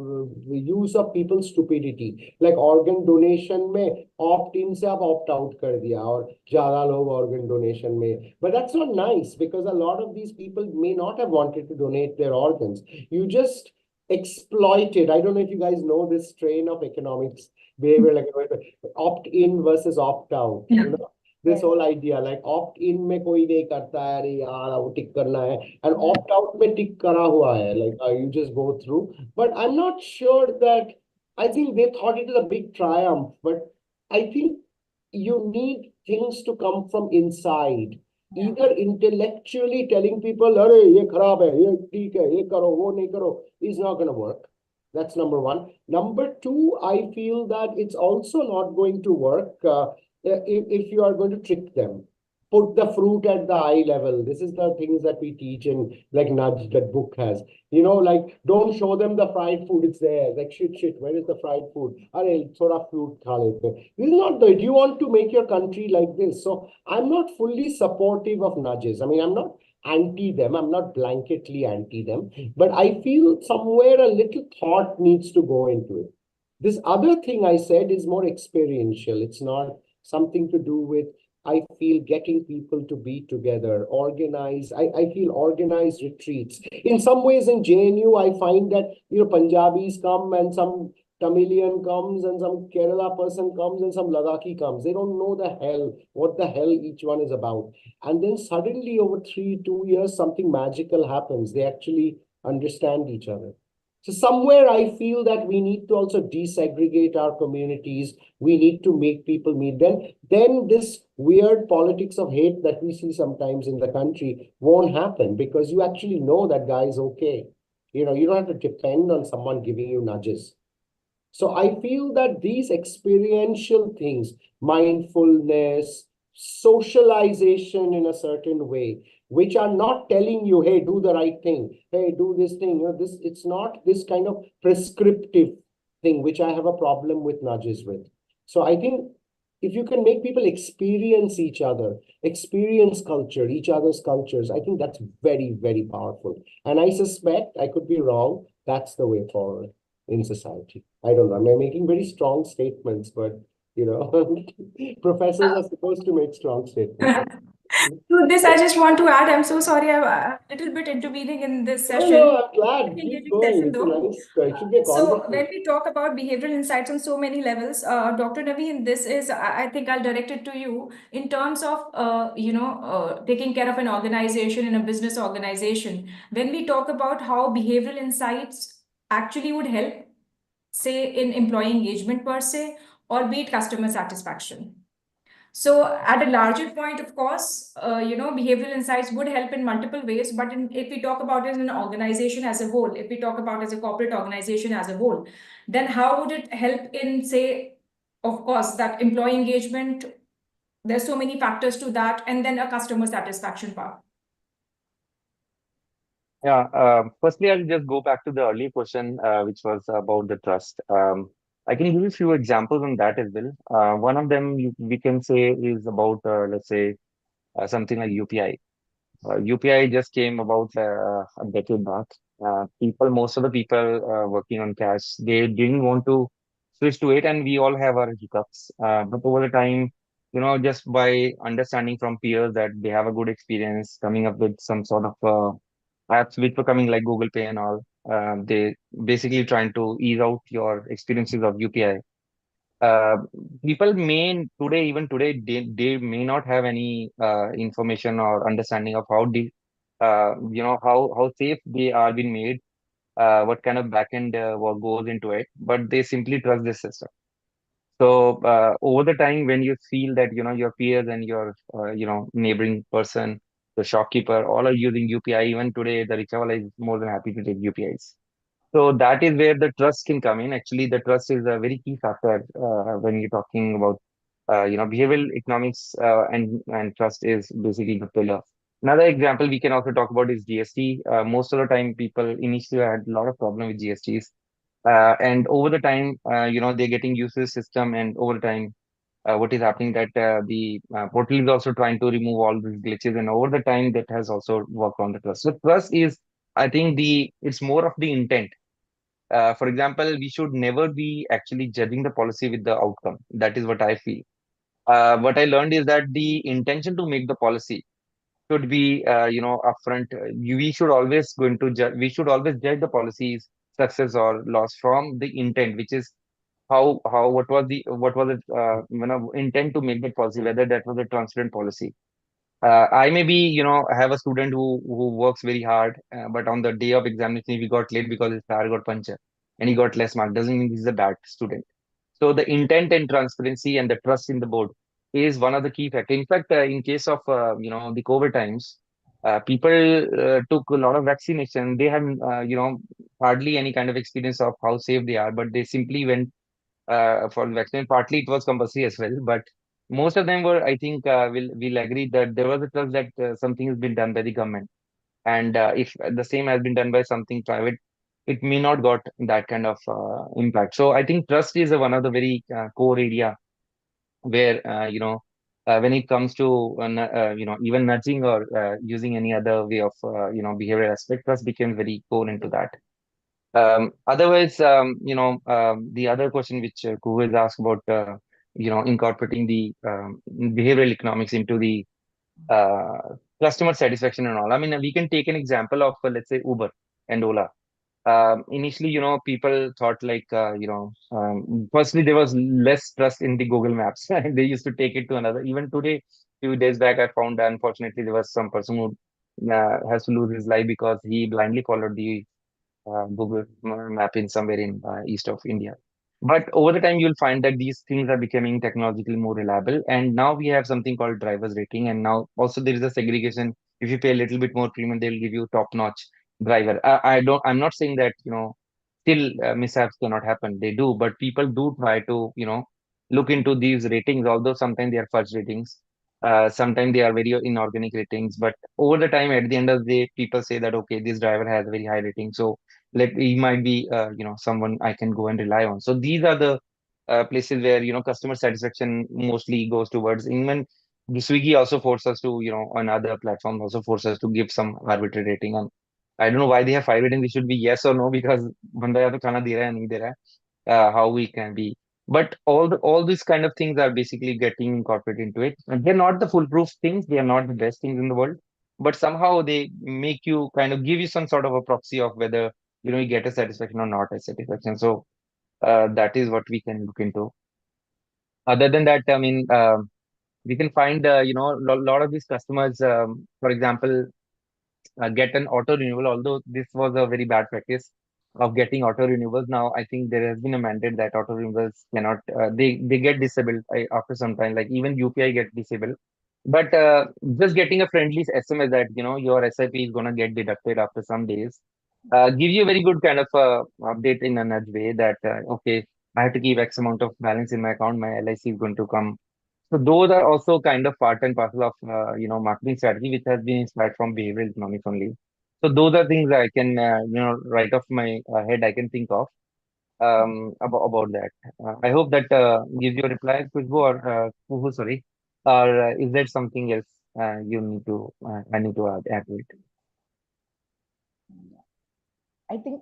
use of people's stupidity. Like organ donation में opt in से आप opt out कर दिया और ज्यादा लोग organ donation में. But that's not nice, because a lot of these people may not have wanted to donate their organs. You just exploited. I don't know if you guys know this strain of economics behavior, like opt in versus opt out. This whole idea, like opt in में कोई नहीं करता है, अरे यार वो टिक करना है, and opt out में टिक करा हुआ है, like you just go through. But I'm not sure that, I think they thought it was a big triumph, but I think you need things to come from inside. Either intellectually telling people, अरे ये खराब है, ये ठीक है, ये करो, वो नहीं करो, is not going to work. That's number one. Number two, I feel that it's also not going to work if you are going to trick them. Put the fruit at the eye level. This is the things that we teach in, like, Nudge, that book has. Like, don't show them the fried food. It's there. Like, shit, where is the fried food? Arey, thoda fruit kha lete. This is not the, you want to make your country like this. So I'm not fully supportive of nudges. I mean, I'm not anti them. I'm not blanketly anti them. But I feel somewhere a little thought needs to go into it. This other thing I said is more experiential. It's not something to do with, I feel, getting people to be together, organize. I feel organized retreats. In some ways, in JNU, I find that, Punjabis come and some Tamilian comes and some Kerala person comes and some Ladakhi comes. They don't know what the hell each one is about. And then suddenly over 2 years, something magical happens. They actually understand each other. So somewhere I feel that we need to also desegregate our communities. We need to make people meet. Then this weird politics of hate that we see sometimes in the country won't happen, because you actually know that guy is okay. You don't have to depend on someone giving you nudges. So I feel that these experiential things, mindfulness, socialization in a certain way, which are not telling you, hey, do the right thing, hey, do this thing. It's not this kind of prescriptive thing, which I have a problem with nudges with. So I think if you can make people experience each other, experience culture, each other's cultures, I think that's very, very powerful. And I suspect, I could be wrong, that's the way forward in society. I don't know. I'm making very strong statements, but professors are supposed to make strong statements. To this, I just want to add, I'm so sorry, I'm a little bit intervening in this session. No, I'm glad. Very Keep engaging going. session, It's a though. nice, it should be a So conversation. when we talk about behavioral insights on so many levels, Dr. Naveen, this is, I think I'll direct it to you in terms of, taking care of an organization, in a business organization. When we talk about how behavioral insights actually would help, say, in employee engagement per se, or be it customer satisfaction. So at a larger point, of course, behavioral insights would help in multiple ways. But if we talk about it in an organization as a whole, if we talk about as a corporate organization as a whole, then how would it help in, say, of course, that employee engagement? There's so many factors to that, and then a customer satisfaction part. Yeah, firstly, I'll just go back to the earlier question, which was about the trust. I can give you a few examples on that as well. One of them we can say is about, let's say, something like UPI. UPI just came about a decade back. Most of the people working on cash, they didn't want to switch to it, and we all have our hiccups. But over the time, just by understanding from peers that they have a good experience coming up with some sort of apps which were coming like Google Pay and all, they basically trying to ease out your experiences of UPI. uh, People may even today, they may not have any information or understanding of how how safe they are being made, what kind of backend work goes into it, but they simply trust this system. So over the time, when you feel that your peers and your neighboring person, the shopkeeper, all are using UPI. Even today, the rickshaw is more than happy to take UPIs. So that is where the trust can come in. Actually, the trust is a very key factor when you're talking about behavioral economics, and trust is basically the pillar. Another example we can also talk about is GST. Most of the time, people initially had a lot of problem with GSTs, and over the time, they're getting used to the system, and over time, what is happening that the portal is also trying to remove all these glitches, and over the time, that has also worked on the trust. So trust is, I think, it's more of the intent. For example, we should never be actually judging the policy with the outcome. That is what I feel. What I learned is that the intention to make the policy should be, upfront. We should always going to judge. We should always judge the policy's success or loss from the intent, which is how what was it intent to make that policy, whether that was a transparent policy. I maybe have a student who works very hard, but on the day of examination he got late because his tire got punctured and he got less mark. Doesn't mean he's a bad student. So the intent and transparency and the trust in the board is one of the key factors. In fact, in case of the COVID times, people took a lot of vaccination. They had hardly any kind of experience of how safe they are, but they simply went for the vaccine. Partly it was compulsory as well, but most of them were, I think, will agree that there was a trust that something has been done by the government, and if the same has been done by something private, it may not got that kind of impact. So I think trust is one of the very core area where when it comes to even nudging or using any other way of behavior aspect, trust becomes very core into that. Otherwise, the other question which Kuhu has asked about, incorporating the behavioral economics into the uh, customer satisfaction and all. I mean, we can take an example of, let's say, Uber and Ola. Initially, people thought like, firstly, there was less trust in the Google Maps. They used to take it to another. Even today, few days back, I found, unfortunately, there was some person who has to lose his life because he blindly followed the Google map in somewhere in east of India. But over the time, you'll find that these things are becoming technologically more reliable. And now we have something called driver's rating. And now also there is a segregation. If you pay a little bit more premium, they'll give you top-notch driver. I'm not saying that, still mishaps cannot happen. They do, but people do try to, look into these ratings, although sometimes they are fudge ratings. Sometimes they are very inorganic ratings, but over the time, at the end of the day, people say that, okay, this driver has a very high rating, so he might be someone I can go and rely on. So these are the places where customer satisfaction mostly goes towards. Even the Swiggy also forces us to, on other platforms also forces us to give some arbitrary rating. And I don't know why they have 5 ratings. They should be yes or no, because banda ya to khana de raha hai, nahi de raha hai, how we can be. But all these kind of things are basically getting incorporated into it. And they're not the foolproof things. They are not the best things in the world, but somehow they make you kind of give you some sort of a proxy of whether you get a satisfaction or not a satisfaction. So that is what we can look into. Other than that, I mean, we can find lot of these customers, for example, get an auto renewal. Although this was a very bad practice of getting auto renewals. Now I think there has been a mandate that auto renewals cannot, they get disabled after some time. Like even UPI get disabled. But just getting a friendly SMS that your SIP is gonna get deducted after some days, give you a very good kind of update in a nudge way that okay, I have to keep X amount of balance in my account. My LIC is going to come. So those are also kind of part and parcel of marketing strategy, which has been inspired from behavioral economics only. So those are things I can right off my head I can think of about that. I hope that gives you a reply, Kushbu, or Kuhu, sorry, or is there something else you need to I need to add to it? I think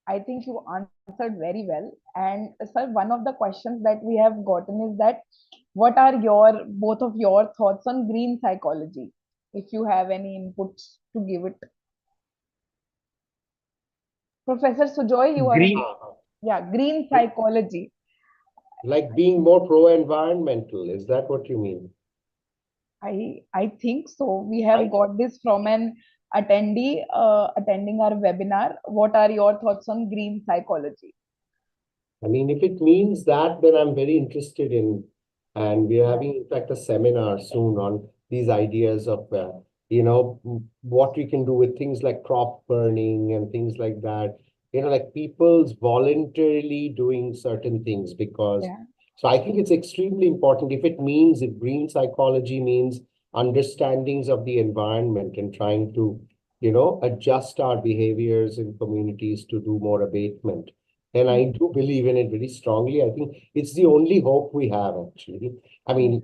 I think you answered very well. And sir, one of the questions that we have gotten is that what are your both of your thoughts on green psychology? If you have any inputs to give it. Professor Sujoy, you are Green, yeah, green psychology. Like being more pro-environmental, is that what you mean? I think so. We have got this from an attendee attending our webinar. What are your thoughts on green psychology? I mean, if it means that, then I'm very interested in, and we're having, in fact, a seminar soon on these ideas of, what we can do with things like crop burning and things like that. Like people's voluntarily doing certain things because, Yeah. so I think it's extremely important if green psychology means understandings of the environment and trying to, adjust our behaviors in communities to do more abatement. And I do believe in it very strongly. I think it's the only hope we have, actually. I mean,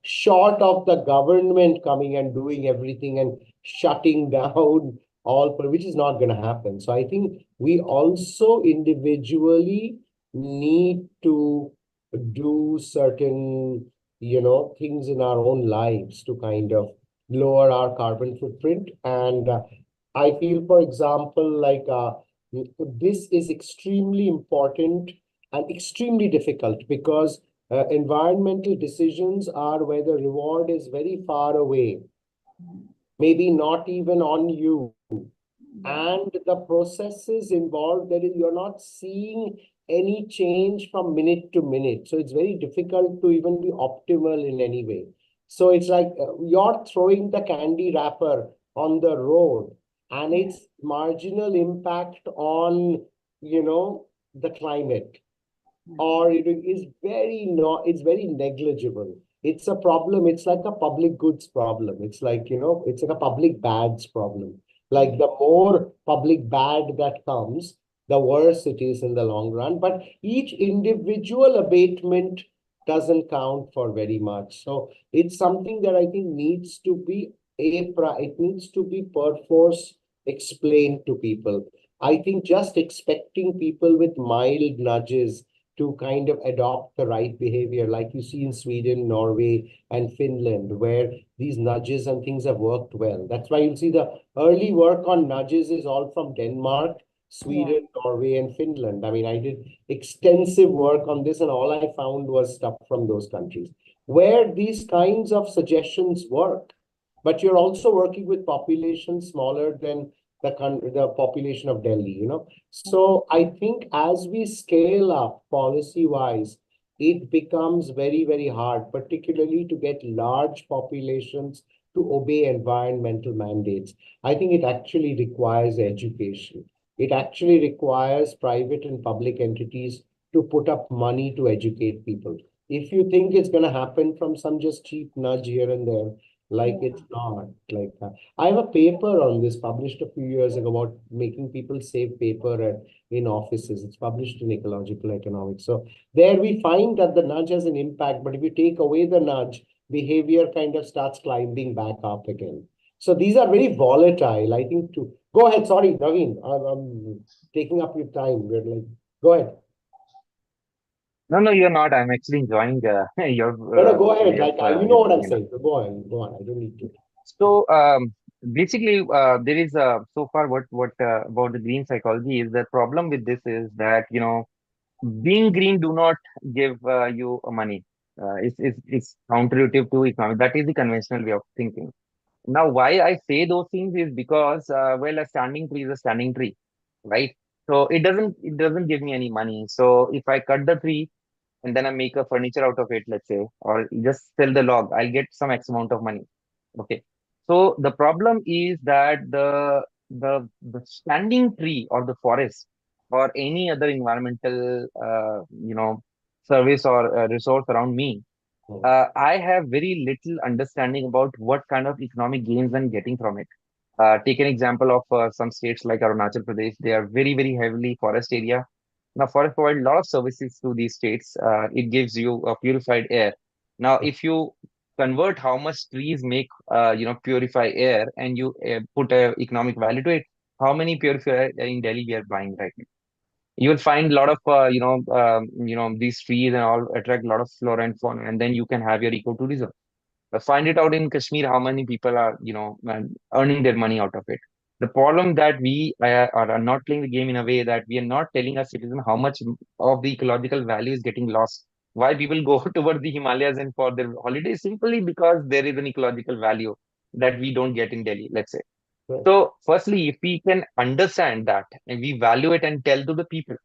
short of the government coming and doing everything and shutting down which is not going to happen. So I think we also individually need to do certain, things in our own lives to kind of lower our carbon footprint. And I feel, for example, like this is extremely important and extremely difficult because environmental decisions are where the reward is very far away, maybe not even on you. And the processes involved, you're not seeing any change from minute to minute. So it's very difficult to even be optimal in any way. So it's like you're throwing the candy wrapper on the road and its marginal impact on, the climate or it's very negligible. It's a problem. It's like a public goods problem. It's like, it's like a public bads problem. Like the more public bad that comes, the worse it is in the long run. But each individual abatement doesn't count for very much. So it's something that I think needs to be it needs to be perforce explained to people. I think just expecting people with mild nudges to kind of adopt the right behavior, like you see in Sweden, Norway, and Finland, where these nudges and things have worked well. That's why you'll see the early work on nudges is all from Denmark, Sweden, Norway, and Finland. I mean, I did extensive work on this, and all I found was stuff from those countries where these kinds of suggestions work. But you're also working with populations smaller than the population of Delhi, So I think as we scale up policy-wise, it becomes very, very hard, particularly to get large populations to obey environmental mandates. I think it actually requires education. It actually requires private and public entities to put up money to educate people. If you think it's going to happen from some just cheap nudge here and there, like it's not like that. I have a paper on this published a few years ago about making people save paper in offices. It's published in Ecological Economics. So there we find that the nudge has an impact, but if you take away the nudge, behavior kind of starts climbing back up again. So these are very volatile. I think to go ahead. Sorry, Naveen, I'm taking up your time. We're like, go ahead. No, you're not. I'm actually enjoying your No, go ahead. way of, Like you know what I'm you know. saying. So go on. I don't need to. So basically, there is so far what about the green psychology is the problem with this is that being green do not give you money. It's counterintuitive to economic. That is the conventional way of thinking. Now, why I say those things is because well, a standing tree is a standing tree, right? So it doesn't give me any money. So if I cut the tree and then I make a furniture out of it, let's say, or just sell the log, I'll get some X amount of money. Okay. So the problem is that the standing tree or the forest or any other environmental service or resource around me, I have very little understanding about what kind of economic gains I'm getting from it. Take an example of some states like Arunachal Pradesh. They are very, very heavily forest area. Now, forest provide a lot of services to these states. It gives you a purified air. Now, if you convert how much trees make, purify air, and you put a economic value to it, how many purifier in Delhi we are buying right now? You will find a lot of these trees and all attract a lot of flora and fauna, and then you can have your ecotourism. But find it out in Kashmir how many people are earning their money out of it. The problem that we are not playing the game in a way that we are not telling our citizens how much of the ecological value is getting lost. Why people go toward the Himalayas and for their holidays simply because there is an ecological value that we don't get in Delhi, let's say. Right. So, firstly, if we can understand that and we value it and tell to the people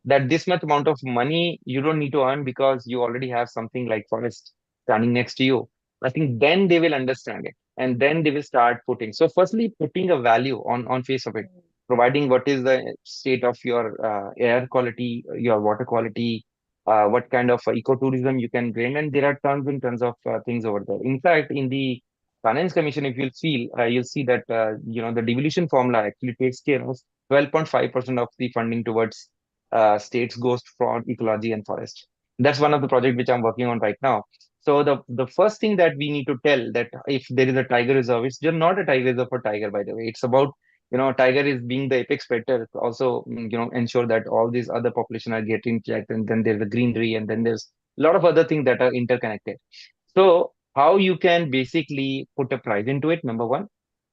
that this much amount of money you don't need to earn because you already have something like forest standing next to you, I think then they will understand it and then they will start putting. So, firstly, putting a value on face of it, providing what is the state of your air quality, your water quality, what kind of ecotourism you can bring, and there are tons and tons of things over there. In fact, in the Finance Commission, if you'll see that the devolution formula actually takes care of 12.5% of the funding towards states goes for ecology and forest. That's one of the project which I'm working on right now. So the first thing that we need to tell that if there is a tiger reserve, it's just not a tiger reserve for tiger, by the way. It's about tiger is being the apex predator. Also, ensure that all these other population are getting checked, and then there's the greenery, and then there's a lot of other things that are interconnected. So how you can basically put a price into it, number one,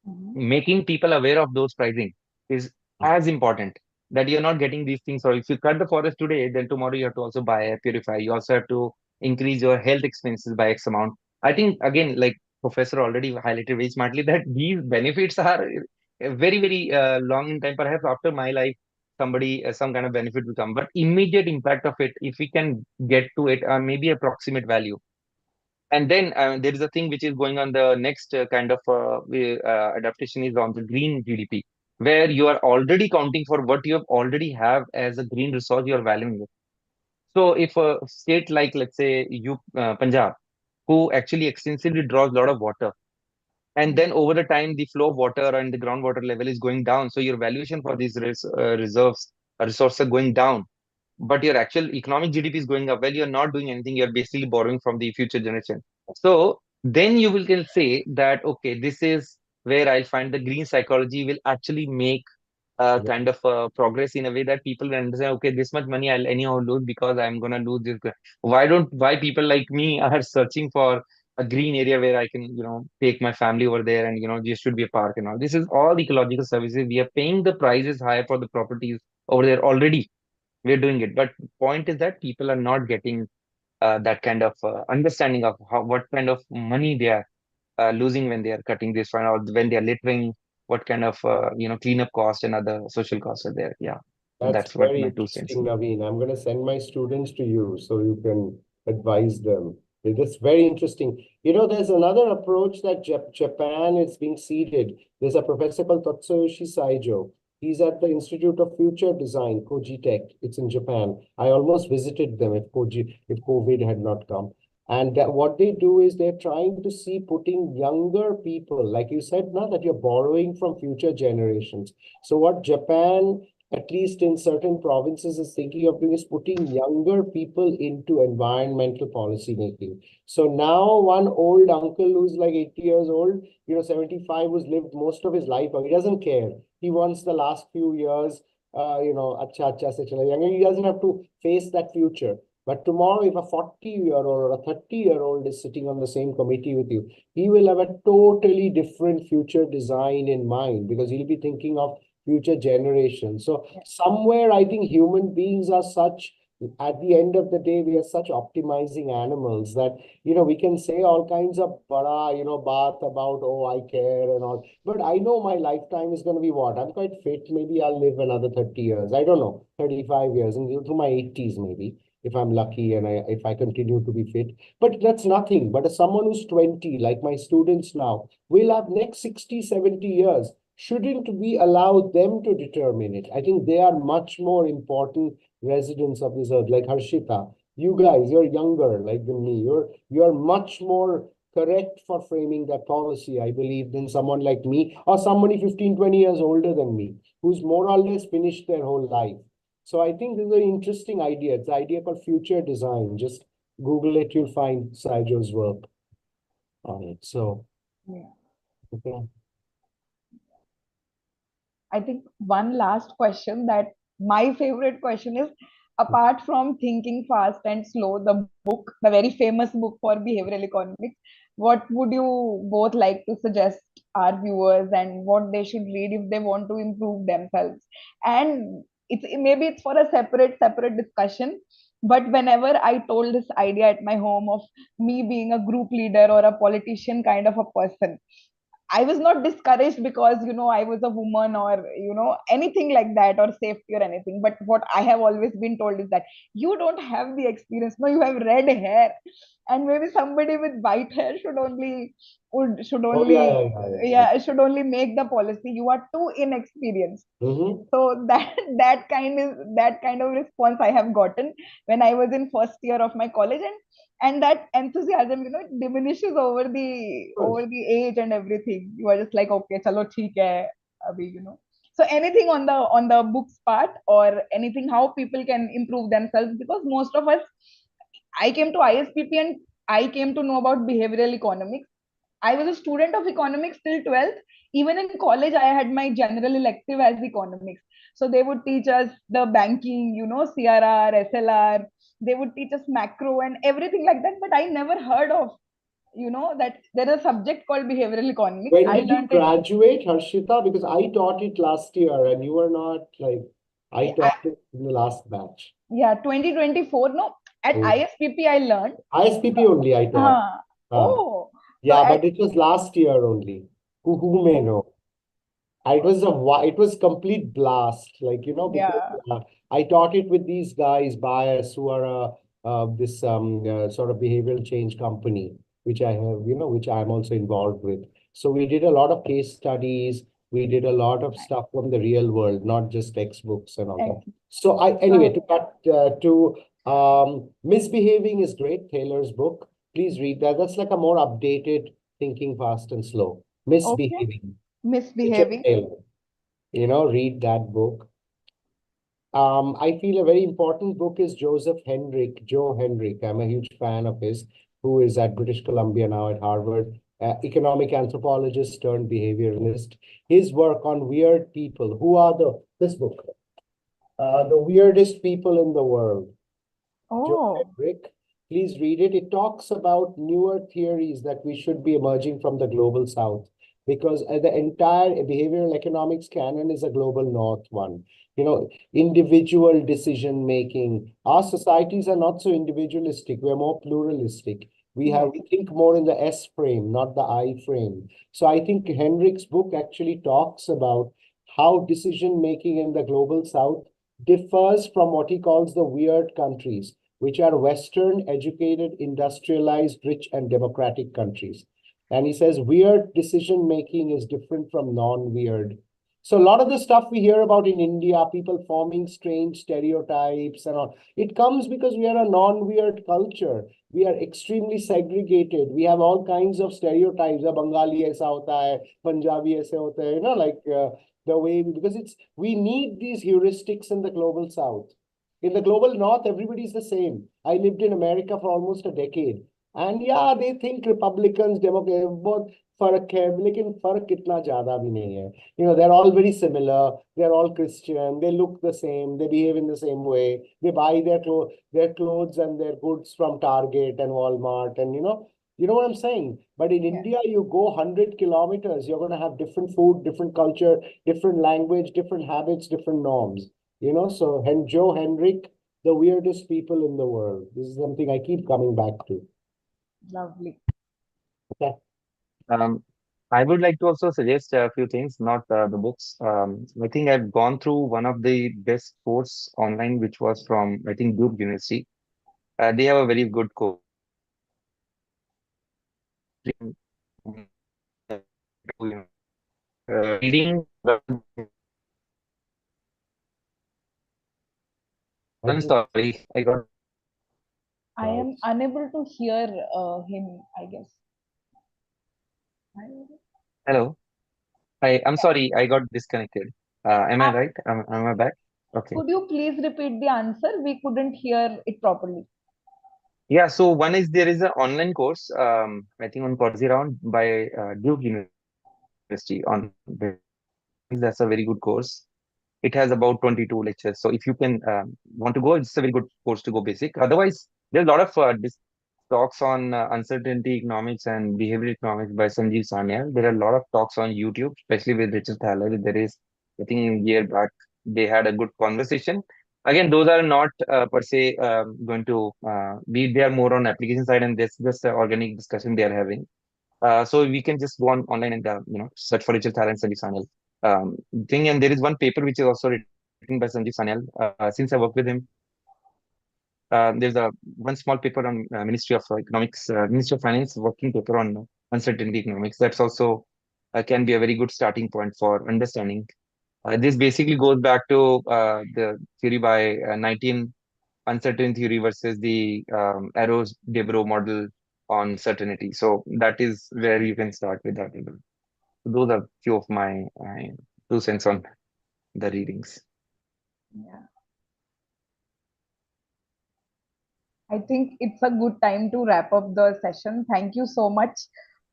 Mhm. making people aware of those pricing is as important, that you're not getting these things. Or if you cut the forest today, then tomorrow you have to also buy a purifier. You also have to increase your health expenses by X amount. I think again, like Professor already highlighted very smartly, that these benefits are very, very long in time. Perhaps after my life, somebody some kind of benefit will come, but immediate impact of it, if we can get to it, maybe approximate value. And then there is a thing which is going on, the next kind of adaptation is on the green GDP, where you are already counting for what you have already have as a green resource, you are valuing it. So if a state like, let's say, Punjab, who actually extensively draws a lot of water, and then over the time the flow of water and the groundwater level is going down, so your valuation for these reserves resources are going down, but your actual economic GDP is going up. Well, you're not doing anything. You're basically borrowing from the future generation. So then you will can say that, okay, this is where I'll find the green psychology will actually make Yeah. kind of progress in a way that people will understand, okay, this much money I'll anyhow lose because I'm going to lose this. Why people like me are searching for a green area where I can, take my family over there, and, there should be a park and all. This is all ecological services. We are paying the prices higher for the properties over there already. We're doing it, but point is that people are not getting that kind of understanding of what kind of money they are losing when they are cutting this fine, or when they are littering, what kind of cleanup cost and other social costs are there. Yeah, That's that's what very my 2 cents. interesting, Naveen. I'm going to send my students to you so you can advise them. That's very interesting. There's another approach that Japan is being seeded. There's a professor called Tatsuyoshi Saijo. He's at the Institute of Future Design, Koji Tech. It's in Japan. I almost visited them if COVID had not come. And what they do is they're trying to see putting younger people, like you said, now that you're borrowing from future generations. So what Japan, at least in certain provinces, is thinking of doing is putting younger people into environmental policy making. So now one old uncle who's like 80 years old, 75, who's lived most of his life, he doesn't care. He wants the last few years, acha acha se chala jayenge. He doesn't have to face that future. But tomorrow, if a 40-year-old or a 30-year-old is sitting on the same committee with you, he will have a totally different future design in mind, because he'll be thinking of future generations. So somewhere I think human beings are such, at the end of the day, we are such optimizing animals that, we can say all kinds of baat about, oh, I care and all. But I know my lifetime is going to be what? I'm quite fit. Maybe I'll live another 30 years. I don't know, 35 years, and through my 80s maybe, if I'm lucky and if I continue to be fit. But that's nothing. But as someone who's 20, like my students now, will have next 60, 70 years. Shouldn't we allow them to determine it? I think they are much more important residents of this earth, like Harshita. You guys, you're younger like than me. You're much more correct for framing that policy, I believe, than someone like me, or somebody 15, 20 years older than me, who's more or less finished their whole life. So I think this is an interesting idea. It's the idea called future design. Just Google it, you'll find Saijo's work on it. So, Yeah. okay. I think one last question, that my favorite question is, apart from Thinking Fast and Slow, the book, the very famous book for behavioral economics, what would you both like to suggest our viewers, and what they should read if they want to improve themselves? And maybe it's for a separate discussion. But whenever I told this idea at my home of me being a group leader or a politician kind of a person, I was not discouraged because, I was a woman or, anything like that, or safety or anything. But what I have always been told is that you don't have the experience. No, you have red hair. And maybe somebody with white hair should Oh, yeah, only, yeah, yeah, yeah. yeah, should only make the policy. You are too inexperienced. Mm-hmm. So that kind of response I have gotten when I was in first year of my college. And that enthusiasm, it diminishes over the age and everything. You are just like, okay, chalo theek hai abhi. So anything on the books part, or anything how people can improve themselves, because most of us, I came to ISPP and I came to know about behavioral economics. I was a student of economics till 12th. Even in college, I had my general elective as economics. So they would teach us the banking, CRR, SLR. They would teach us macro and everything like that. But I never heard of, that there is a subject called behavioral economics. When I did you learned it. graduate, Harshita? Because I taught it last year and you were not like, I taught it in the last batch. Yeah, 2024. No, at Oh. ISPP, I learned. ISPP only I taught. Oh, so Yeah, at, but it was last year only. Who may know? It was it was complete blast, like, because yeah. I taught it with these guys, Bias, who are this sort of behavioral change company, which I have, which I'm also involved with. So we did a lot of case studies. We did a lot of stuff from the real world, not just textbooks and all that. So anyway, to cut to Misbehaving is great, Taylor's book. Please read that. That's like a more updated Thinking Fast and Slow. Misbehaving. Richard Misbehaving. Taylor. Read that book. I feel a very important book is Joe Henrich. I'm a huge fan of his, who is at British Columbia now at Harvard, economic anthropologist turned behavioralist. His work on weird people. Who are this book? The weirdest people in the world. Joe Oh, Henrich. Please read it. It talks about newer theories that we should be emerging from the global south, because the entire behavioral economics canon is a global north one. Individual decision making. Our societies are not so individualistic. We're more pluralistic. We think more in the S frame, not the I frame. So I think Henrich's book actually talks about how decision making in the global south differs from what he calls the weird countries, which are Western, educated, industrialized, rich, and democratic countries. And he says weird decision making is different from non-weird. So a lot of the stuff we hear about in India, people forming strange stereotypes and all, it comes because we are a non-weird culture. We are extremely segregated. We have all kinds of stereotypes. A Bengali aisa hota hai, Punjabi aisa hota hai, like the way because we need these heuristics in the global south. In the global north, everybody's the same. I lived in America for almost a decade. And yeah, they think Republicans, Democrats, both फर्क है लेकिन फर्क इतना ज्यादा भी नहीं है. They're all very similar. They're all Christian. They look the same. They behave in the same way. They buy their clothes and their goods from Target and Walmart, and you know what I'm saying? But in India, you go 100 kilometers, you're going to have different food, different culture, different language, different habits, different norms. So Joe Henrich, the weirdest people in the world. This is something I keep coming back to. lovely. Okay. I would like to also suggest a few things, not the books. I think I've gone through one of the best course online, which was from, I think, Duke University. They have a very good course. Reading. I'm sorry, I got. I am unable to hear him, I guess. Hello. I'm sorry, I got disconnected. Am I right? Am I back? Okay. Could you please repeat the answer? We couldn't hear it properly. Yeah, so one is there is an online course, I think on Coursera by Duke University on that's a very good course. It has about 22 lectures. So if you can want to go, it's a very good course to go basic. Otherwise, there's a lot of talks on uncertainty economics and behavioral economics by Sanjeev Sanyal. There are a lot of talks on YouTube, especially with Richard Thaler. There is, I think, a year back, they had a good conversation. Again, those are not per se going to be, they are more on application side, and this just organic discussion they are having. So we can just go on online and search for Richard Thaler and Sanjeev Sanyal thing. And there is one paper which is also written by Sanjeev Sanyal. Since I work with him, there's a one small paper on Ministry of Economics, Ministry of Finance working paper on uncertainty economics. That's also can be a very good starting point for understanding. This basically goes back to the theory by 19 uncertainty theory versus the Arrow-Debreu model on certainty. So that is where you can start with that. So those are few of my 2 cents on the readings. Yeah. I think it's a good time to wrap up the session. Thank you so much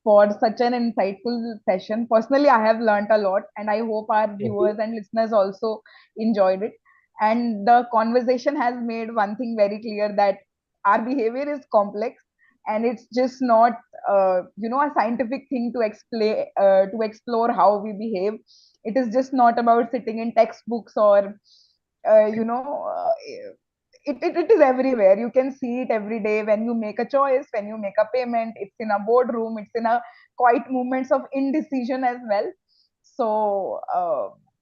for such an insightful session. Personally, I have learned a lot, and I hope our viewers and listeners also enjoyed it. And the conversation has made one thing very clear, that our behavior is complex, and it's just not, a scientific thing to explain, to explore how we behave. It is just not about sitting in textbooks or, uh, you know, uh, it is everywhere. You can see it every day when you make a choice, when you make a payment. It's in a boardroom, it's in a quiet moments of indecision as well. So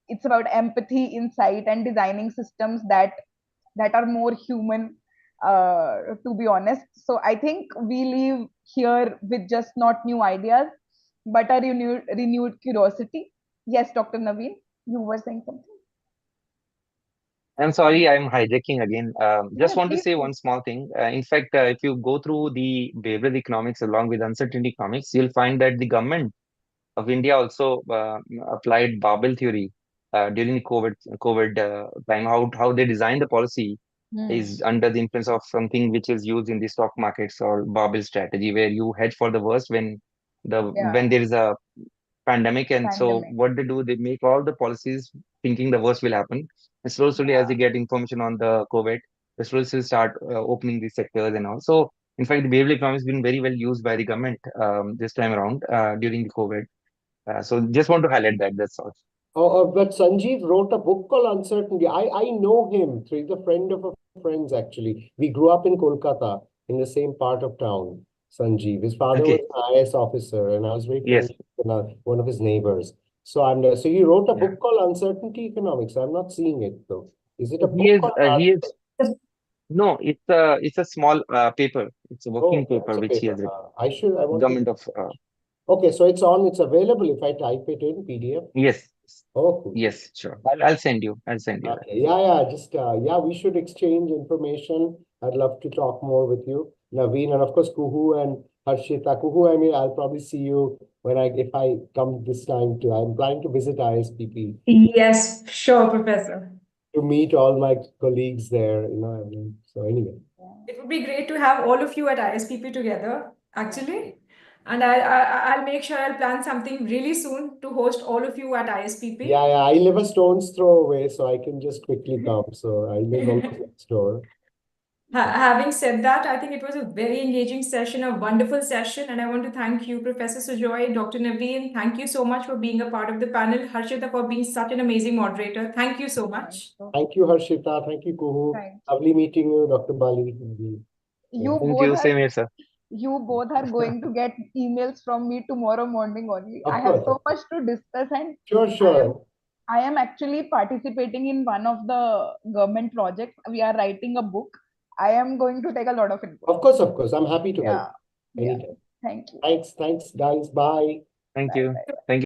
it's about empathy, insight, and designing systems that are more human, to be honest. So I think we leave here with just not new ideas, but a renewed curiosity. Yes, Dr. Naveen, you were saying something. I'm sorry, I'm hijacking again. Just Yeah, want to please. say one small thing. In fact, if you go through the behavioral economics along with uncertainty economics, you'll find that the government of India also applied Babel theory during the COVID time. How they designed the policy Hmm. is under the influence of something which is used in the stock markets or Babel strategy, where you hedge for the worst Yeah, when there is a pandemic. And so pandemic. what they do, they make all the policies thinking the worst will happen. And slowly, as they get information on the COVID, they slowly start opening these sectors and all. So, in fact, the behavioral economy has been very well used by the government this time around during the COVID. So, just want to highlight that. That's all. But Sanjeev wrote a book called Uncertainty. I know him. So he's a friend of a friend's, actually. We grew up in Kolkata, in the same part of town, Sanjeev. His father was Okay. an IS officer, and I was very Yes. friendly with one of his neighbors. So he wrote a Yeah. book called Uncertainty Economics. I'm not seeing it, though. Is it a He book is. or an He article? is. No, it's a small paper. It's a working Oh, paper it's a which he paper. has written. I want to. Government of. Okay, so it's available if I type it in PDF. Yes. Oh, cool. Yes. Sure. I'll send you. I'll send you that. Okay, just we should exchange information. I'd love to talk more with you, Naveen, and of course Kuhu and Harshita. Kuhu, I mean, I'll probably see you if I come this time too. I'm planning to visit ISPP Yes, sure, Professor. to meet all my colleagues there. I mean, so anyway. It would be great to have all of you at ISPP together, actually. And I'll make sure I'll plan something really soon to host all of you at ISPP. Yeah, I live a stone's throw away, so I can just quickly come. So I live almost next door. Having said that, I think it was a very engaging session, a wonderful session, and I want to thank you, Professor Sujoy, Dr. Naveen. Thank you so much for being a part of the panel. Harshita, for being such an amazing moderator. Thank you so much. Thank you, Harshita. Thank you, Kuhu. Thank you. Lovely meeting you, Dr. Bali. You Thank both you. are Same here, sir. you both are going to get emails from me tomorrow morning only. Of I have course. so much to discuss, and Sure. I am actually participating in one of the government projects. We are writing a book. I am going to take a lot of input. Of course. I'm happy to help. Yeah. Anytime. Thank you. Thanks, guys. Bye. Thank Bye you. bye. Thank you.